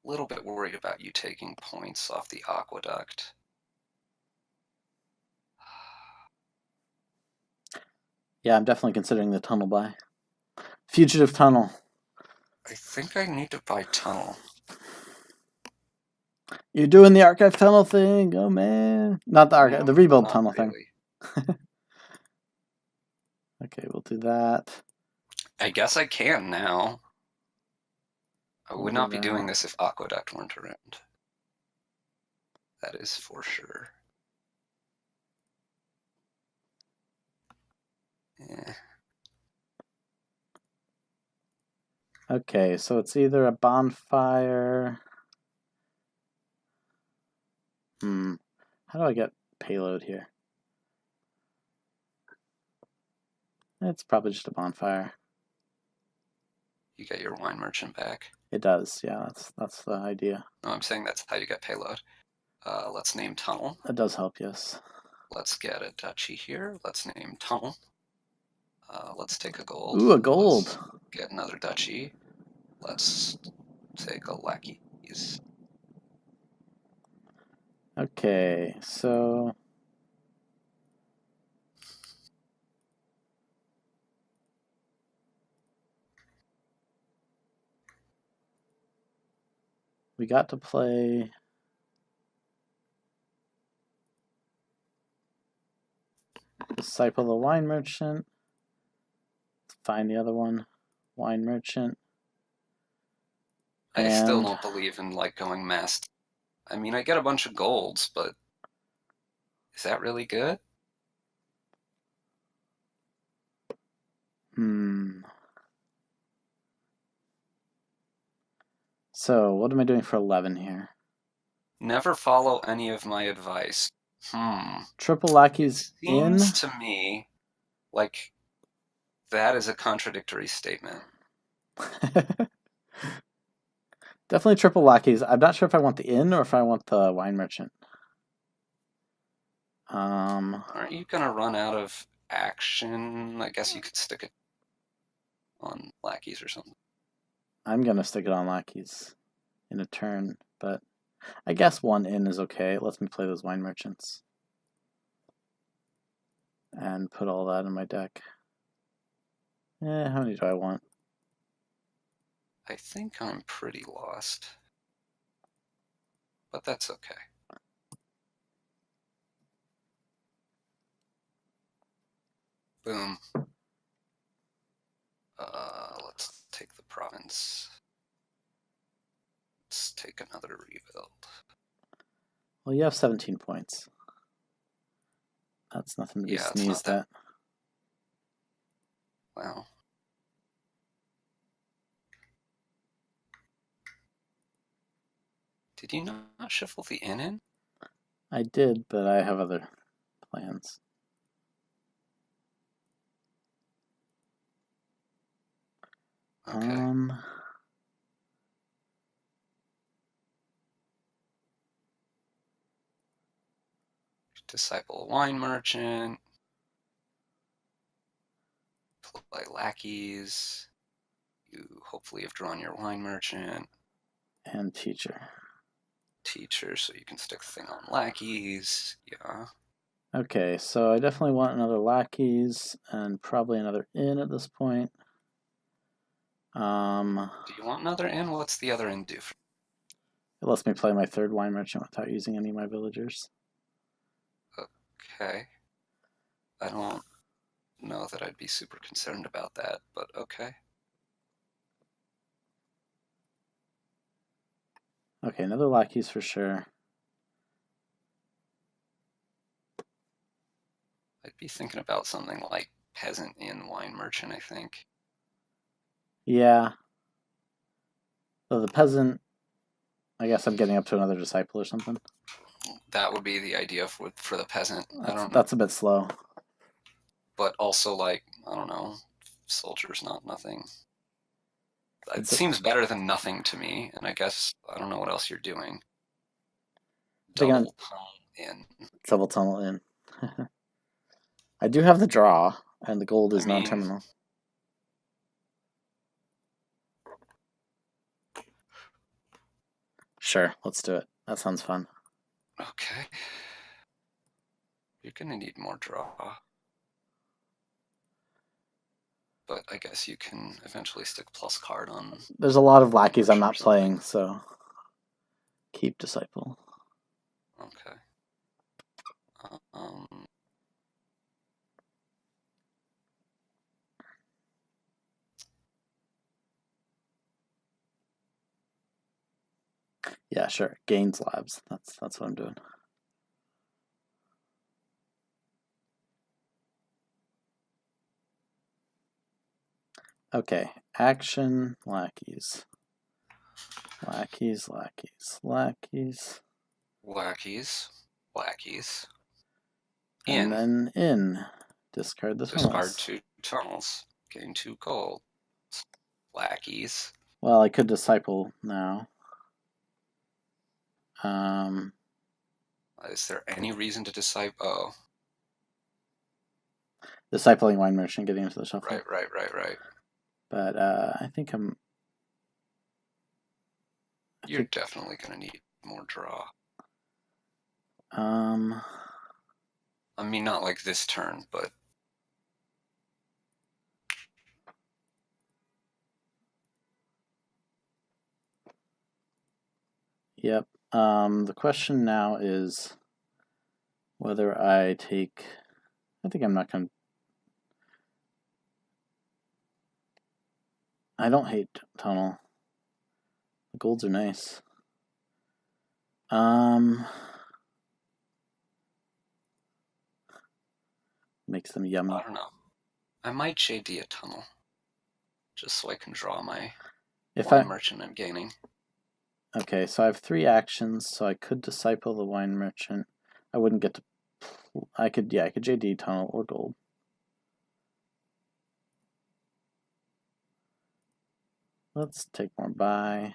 A little bit worried about you taking points off the aqueduct. Yeah, I'm definitely considering the tunnel buy. Fugitive tunnel. I think I need to buy tunnel. You're doing the archive tunnel thing. Oh man, not the archive, the rebuild tunnel thing. Okay, we'll do that. I guess I can now. I would not be doing this if aqueduct weren't around. That is for sure. Yeah. Okay, so it's either a bonfire. How do I get payload here? It's probably just a bonfire. You get your wine merchant back. It does, yeah. That's the idea. No, I'm saying that's how you get payload. Let's name tunnel. That does help, yes. Let's get a duchy here. Let's name tunnel. Let's take a gold. Ooh, a gold. Let's get another duchy. Let's take a lackeys. Okay, so we got to play Disciple the Wine Merchant. Let's find the other one, Wine Merchant. I still And don't believe in like going mass. I mean, I get a bunch of golds, but is that really good? So what am I doing for 11 here? Never follow any of my advice. Triple It lackeys in. seems to me like that is a contradictory statement. Definitely triple lackeys. I'm not sure if I want the inn or if I want the wine merchant. Aren't you gonna run out of action? I guess you could stick it on lackeys or something. I'm gonna stick it on lackeys in a turn, but I guess one inn is okay. It lets me play those wine merchants and put all that in my deck. How many do I want? I think I'm pretty lost, but that's okay. Boom. Let's take the province. Let's take another rebuild. Well, you have 17 points. That's nothing to be sneezed at. Wow. Did you not shuffle the inn in? I did, but I have other plans. Okay. Disciple wine merchant. Play lackeys. You hopefully have drawn your wine merchant. And teacher. Teacher, so you can stick the thing on lackeys. Yeah. Okay, so I definitely want another lackeys and probably another inn at this point. Do you want another inn? What's the other inn do? It lets me play my third wine merchant without using any of my villagers. Okay. I don't know that I'd be super concerned about that, but okay. Okay, another lackeys for sure. I'd be thinking about something like peasant inn wine merchant, I think. Yeah. So the peasant, I guess I'm getting up to another disciple or something. That would be the idea for the peasant. That's a bit slow. But also, like, I don't know, soldiers, not nothing. It seems better than nothing to me, and I guess I don't know what else you're doing. Double tunnel in. Double tunnel in. I do have the draw, and the gold is non-terminal. Sure, let's do it. That sounds fun. Okay. You're gonna need more draw. But I guess you can eventually stick plus card on. There's a lot of lackeys I'm not playing, so keep disciple. Okay. Yeah, sure. Gains labs. That's what I'm doing. Okay, action lackeys. Lackeys, lackeys, lackeys. Lackeys. Lackeys. And then in. Discard the tunnels. Discard 2 tunnels. Gain 2 gold. Lackeys. Well, I could disciple now. Is there any reason to disciple? Oh. Discipling wine merchant, getting into the shuffle. Right. But I think I'm You're definitely going to need more draw. Um, I mean, not like this turn, but yep. The question now is whether I take. I think I'm not going to. I don't hate tunnel. The golds are nice. Makes them yummy. I don't know. I might JD a tunnel, just so I can draw my wine merchant I'm gaining. Okay, so I have 3 actions, so I could disciple the wine merchant. I wouldn't get to. I could JD tunnel or gold. Let's take more buy.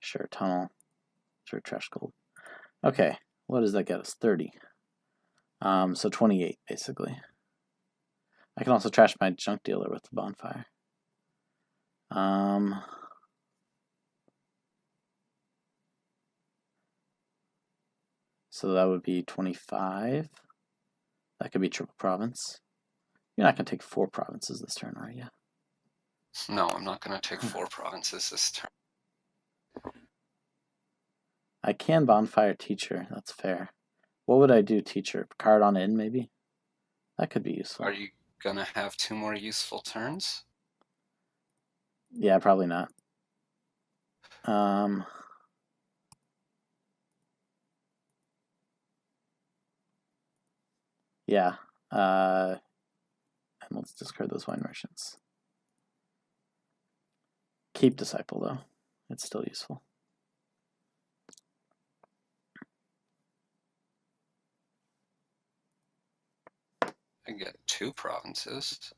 Sure, tunnel. Sure, trash gold. Okay, what does that get us? 30. So 28, basically. I can also trash my junk dealer with the bonfire. So that would be 25. That could be triple province. You're not going to take 4 provinces this turn, are you? No, I'm not going to take 4 provinces this turn. I can bonfire teacher. That's fair. What would I do, teacher? Card on in, maybe? That could be useful. Are you going to have 2 more useful turns? Yeah, probably not. Yeah. And let's discard those wine merchants. Keep disciple, though. It's still useful. I get 2 provinces.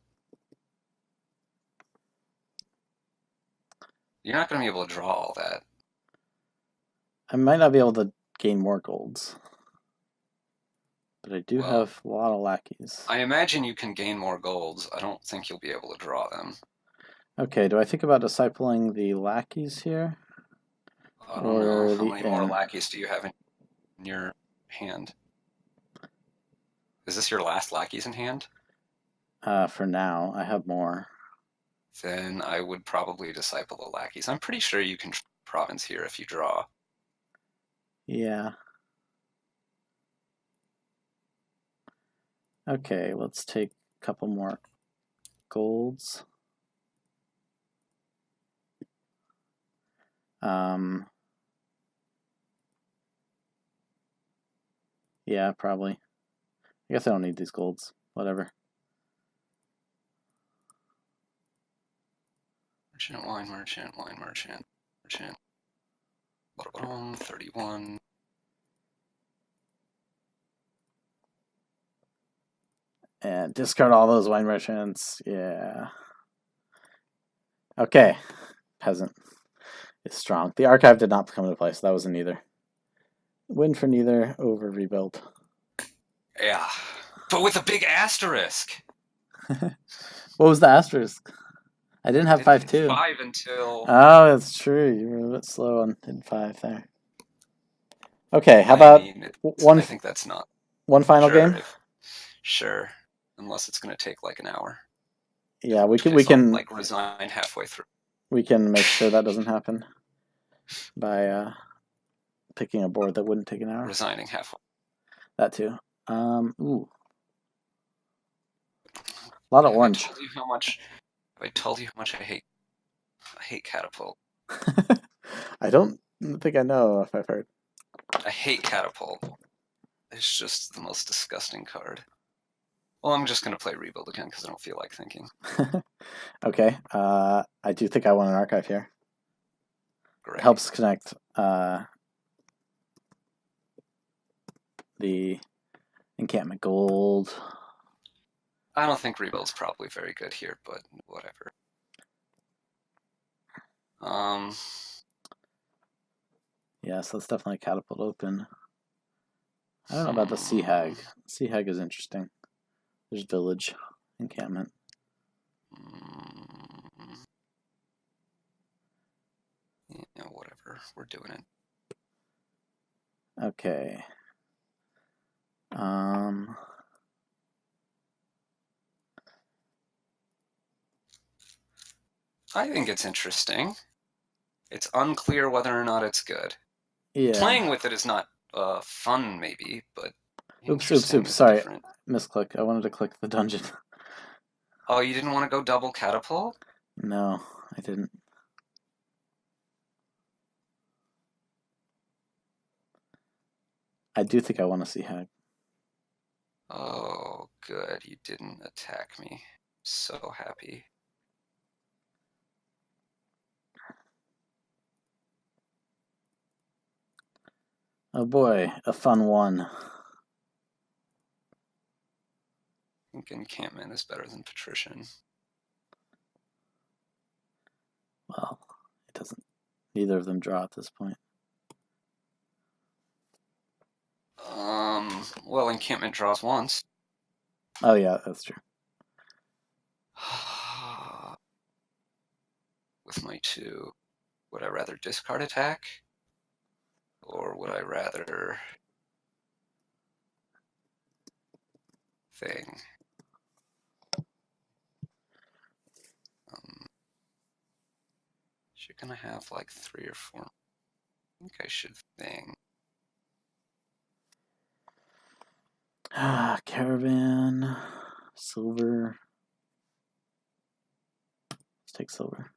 You're not going to be able to draw all that. I might not be able to gain more golds. But I do have a lot of lackeys. I imagine you can gain more golds. I don't think you'll be able to draw them. Okay, do I think about discipling the lackeys here? I don't know. How many more lackeys do you have in your hand? Is this your last lackeys in hand? For now, I have more. Then I would probably disciple the lackeys. I'm pretty sure you can province here if you draw. Yeah. Okay, let's take a couple more golds. Yeah, probably. I guess I don't need these golds. Whatever. Merchant, wine merchant, wine merchant, merchant. 31. And discard all those wine merchants. Yeah. Okay. Peasant is strong. The archive did not come into play, so that was a neither. Win for neither over rebuild. Yeah. But with a big asterisk. What was the asterisk? I didn't have 5-2. 5 until. Oh, that's true. You were a bit slow on in 5 there. Okay, how about one? I think that's not. One final game. Sure, unless it's going to take like an hour. Yeah, we can like resign halfway through. We can make sure that doesn't happen by picking a board that wouldn't take an hour. Resigning halfway. That too. Ooh. A lot of orange. I told you how much I hate catapult. I don't think I know if I've heard. I hate catapult. It's just the most disgusting card. Well, I'm just going to play rebuild again because I don't feel like thinking. Okay. I do think I want an archive here. Great. Helps connect the encampment gold. I don't think rebuild's probably very good here, but whatever. Yeah, so it's definitely catapult open. I don't know about the Sea Hag. Sea Hag is interesting. There's village, encampment. Yeah, whatever. We're doing it. Okay. I think it's interesting. It's unclear whether or not it's good. Yeah. Playing with it is not fun, maybe, but Oops. interesting is Sorry. different. Misclick. I wanted to click the dungeon. Oh, you didn't want to go double catapult? No, I didn't. I do think I want to see Hag. Oh, good. You didn't attack me. So happy. Oh boy, a fun one. I think encampment is better than patrician. Well, it doesn't. Neither of them draw at this point. Well, encampment draws once. Oh yeah, that's true. With my 2, would I rather discard attack? Or would I rather thing? You're gonna have like 3 or 4. I think I should thing. Caravan, silver. Let's take silver.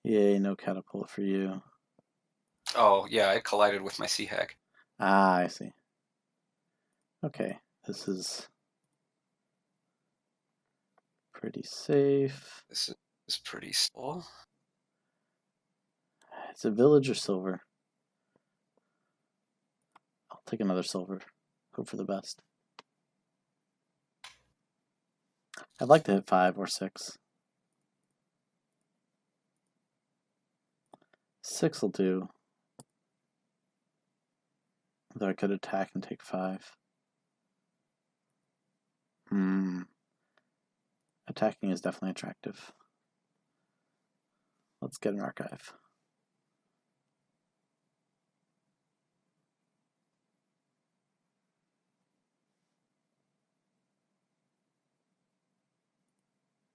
Yay, no catapult for you. Oh, yeah, I collided with my Sea Hag. Ah, I see. Okay, this is pretty safe. This is pretty slow. It's a village or silver. I'll take another silver. Hope for the best. I'd like to hit 5 or 6. 6 will do. Though I could attack and take 5. Attacking is definitely attractive. Let's get an archive.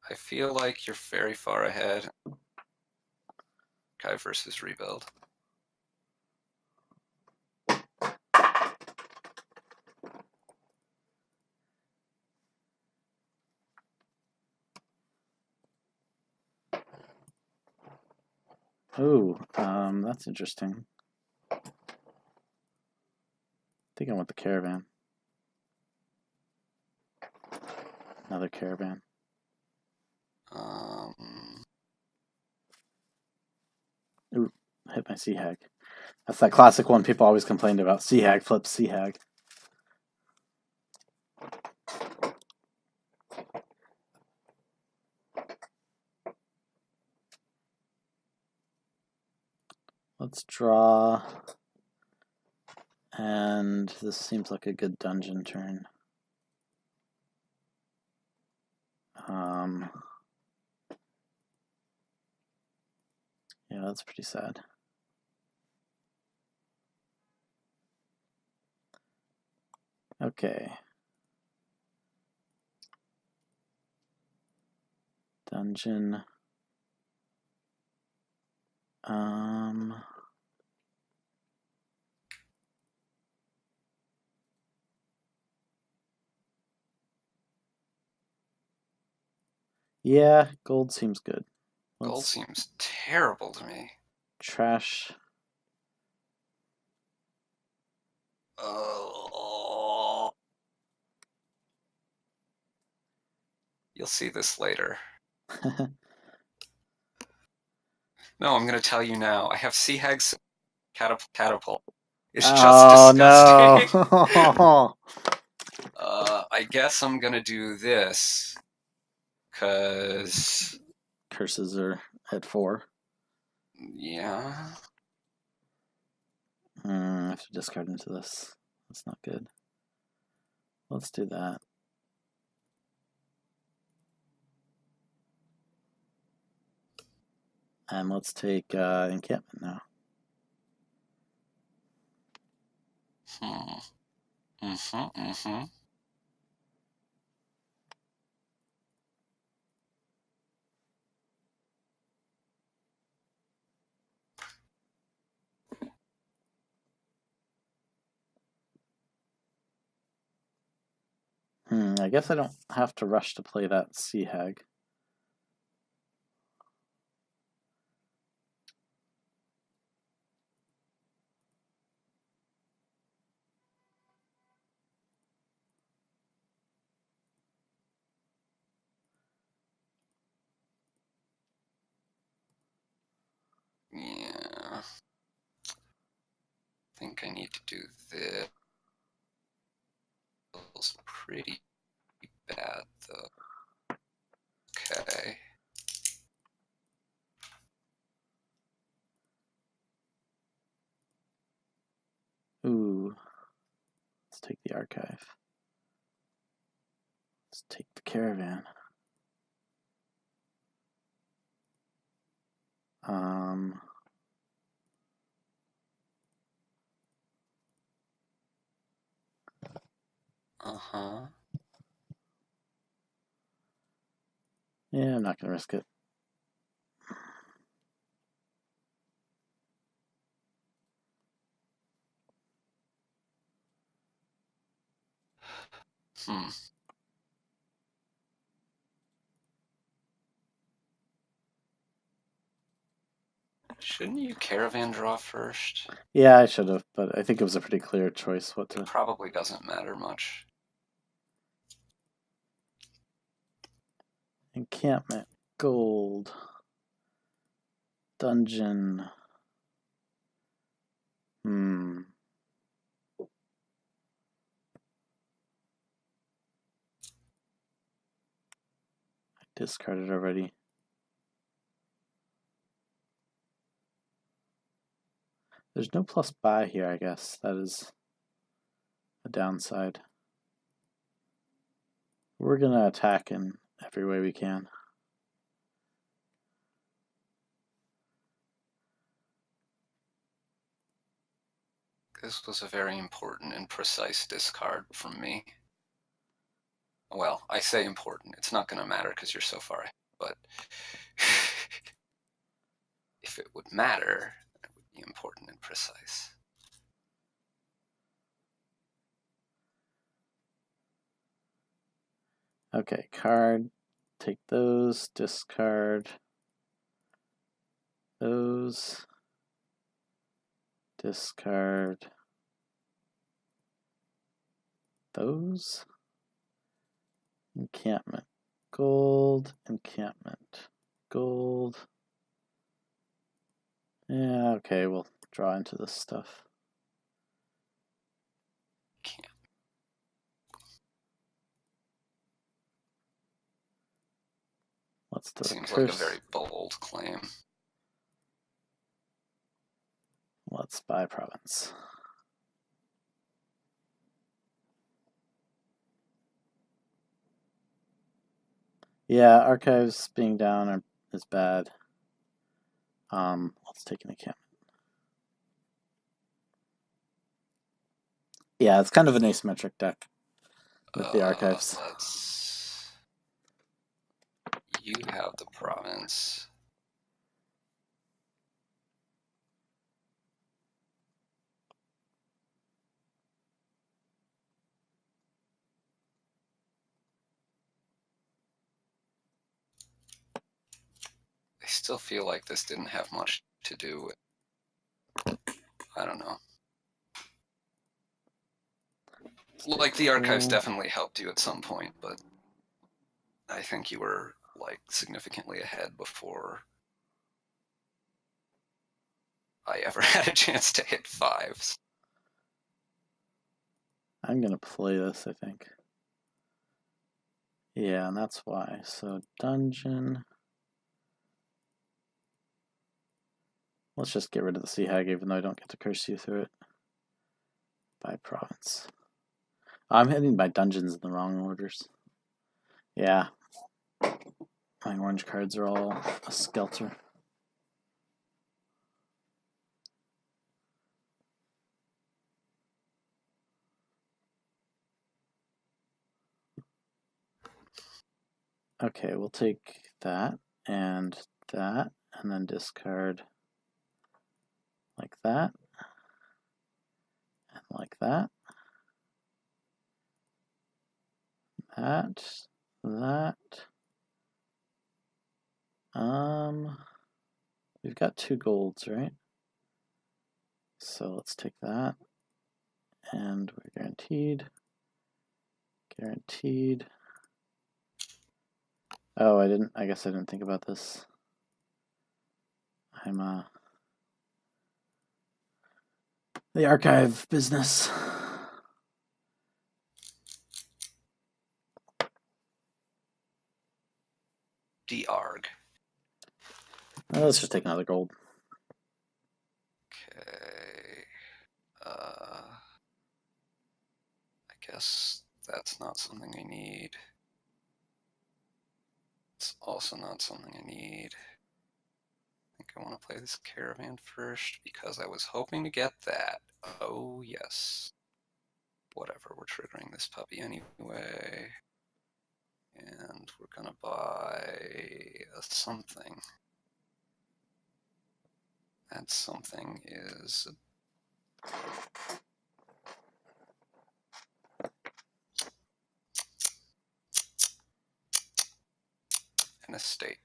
I feel like you're very far ahead. Archive versus rebuild. Oh, that's interesting. I think I want the caravan. Another caravan. Ooh, hit my Sea Hag. That's that classic one people always complained about. Sea Hag flips Sea Hag. Let's draw. And this seems like a good dungeon turn. Yeah, that's pretty sad. Okay. Dungeon. Yeah, gold seems good. Gold seems terrible to me. Trash. Oh. You'll see this later. No, I'm going to tell you now. I have Sea Hag's catapult. It's just disgusting. No. I guess I'm gonna do this because Curses are at 4. yeah. I have to discard into this. That's not good. Let's do that. And let's take encampment now. Mm-hmm. I guess I don't have to rush to play that Sea Hag. Yeah. I think I need to do this. Feels pretty bad though. Okay. Ooh. Let's take the archive. Let's take the caravan. Uh-huh. Yeah, I'm not gonna risk it. Shouldn't you caravan draw first? Yeah, I should have, but I think it was a pretty clear choice what to. It probably doesn't matter much. Encampment, gold, dungeon. I discarded already. There's no plus buy here, I guess. That is a downside. We're gonna attack in every way we can. This was a very important and precise discard from me. Well, I say important. It's not going to matter because you're so far ahead, but if it would matter, it would be important and precise. Okay, card. Take those, discard those, discard those. Encampment, gold, encampment, gold. Yeah, okay, we'll draw into this stuff. Can't. What's the Seems curse? like a very bold claim. Let's buy province. Yeah, archives being down is bad. Let's take an encampment. Yeah, it's kind of an asymmetric deck with the archives. You have the province. I still feel like this didn't have much to do with, I don't know. Like, the archives definitely helped you at some point, but I think you were, like, significantly ahead before I ever had a chance to hit 5s. I'm gonna play this, I think. Yeah, and that's why. So dungeon. Let's just get rid of the Sea Hag, even though I don't get to curse you through it. By province. I'm hitting my dungeons in the wrong orders. Yeah. My orange cards are all a skelter. Okay, we'll take that, and then discard like that, and like that, that. We've got 2 golds, right? So let's take that, and we're guaranteed. Oh, I guess I didn't think about this. I'm the archive business. Darg. Let's just take another gold. Okay. I guess that's not something I need. It's also not something I need. I think I want to play this caravan first because I was hoping to get that. Oh, yes. Whatever, we're triggering this puppy anyway. And we're going to buy a something. That something is an estate.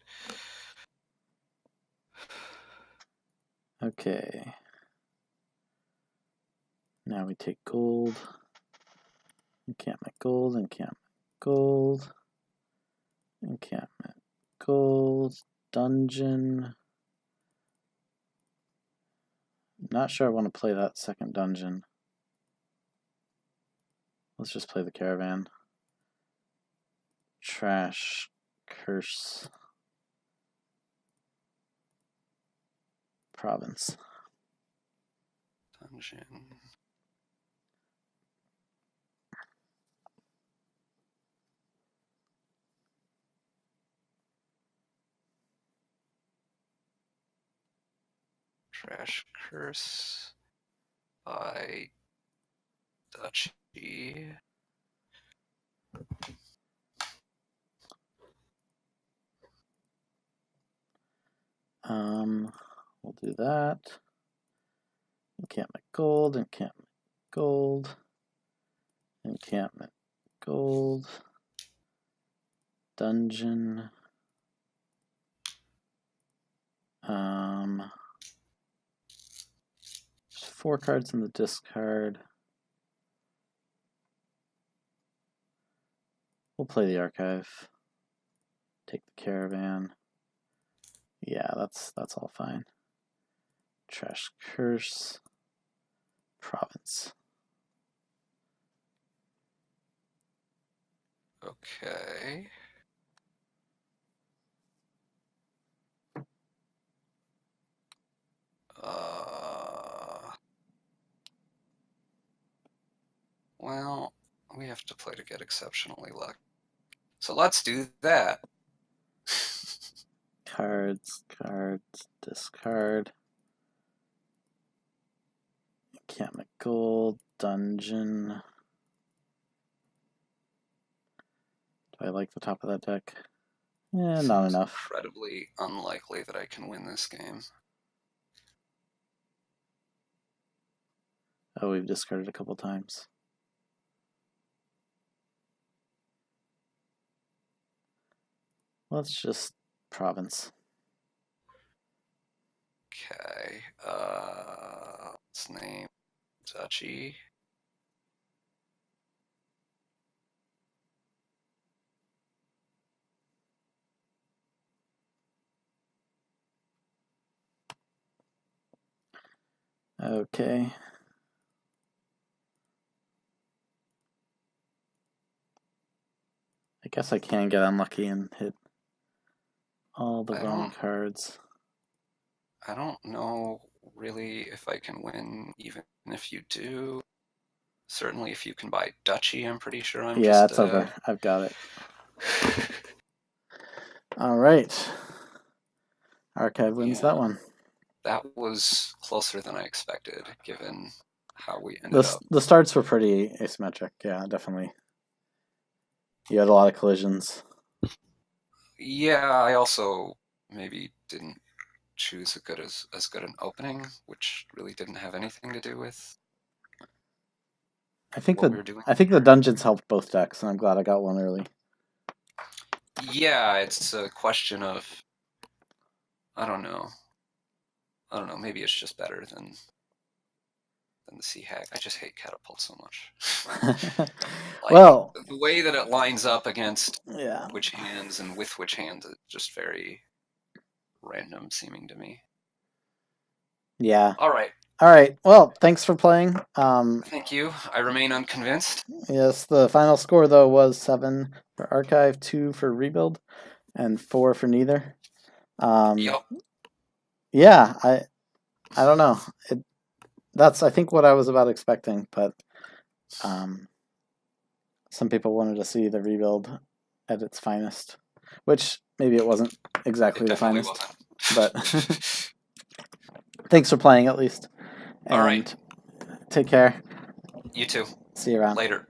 Okay. Now we take gold. Encampment gold, encampment gold, encampment gold, dungeon. Not sure I want to play that second dungeon. Let's just play the caravan. Trash, curse, province. Dungeon. Trash curse by Duchy. We'll do that. Encampment gold, encampment gold, encampment gold, dungeon. There's 4 cards in the discard. We'll play the archive. Take the caravan. Yeah, that's all fine. Trash curse. Province. Okay. Well, we have to play to get exceptionally lucky. So let's do that. Cards, discard. Encampment gold, dungeon. Do I like the top of that deck? Yeah, not Seems enough. incredibly unlikely that I can win this game. Oh, we've discarded a couple times. Let's just province. Okay. Let's name Duchy. Okay. I guess I can get unlucky and hit all the wrong cards. I don't know really if I can win, even if you do. Certainly, if you can buy Duchy, I'm pretty sure I'm Yeah, just. it's over. I've got it. All right. Archive wins that one. That was closer than I expected, given how we ended up. The starts were pretty asymmetric. Yeah, definitely. You had a lot of collisions. Yeah, I also maybe didn't choose as good an opening, which really didn't have anything to do with what we were doing. I think the dungeons helped both decks, and I'm glad I got one early. Yeah, it's a question of I don't know. Maybe it's just better than the Sea Hag. I just hate Catapult so much. Well, the way that it lines up against yeah, which hands and with which hands is just very random seeming to me. Yeah. All right. Well, thanks for playing. Thank you. I remain unconvinced. Yes, the final score though was 7 for Archive, 2 for Rebuild, and 4 for neither. Yep. Yeah, I don't know. That's I think what I was about expecting, but some people wanted to see the Rebuild at its finest, which maybe it wasn't exactly the finest. But thanks for playing at least. And all right. Take care. You too. See you around. Later.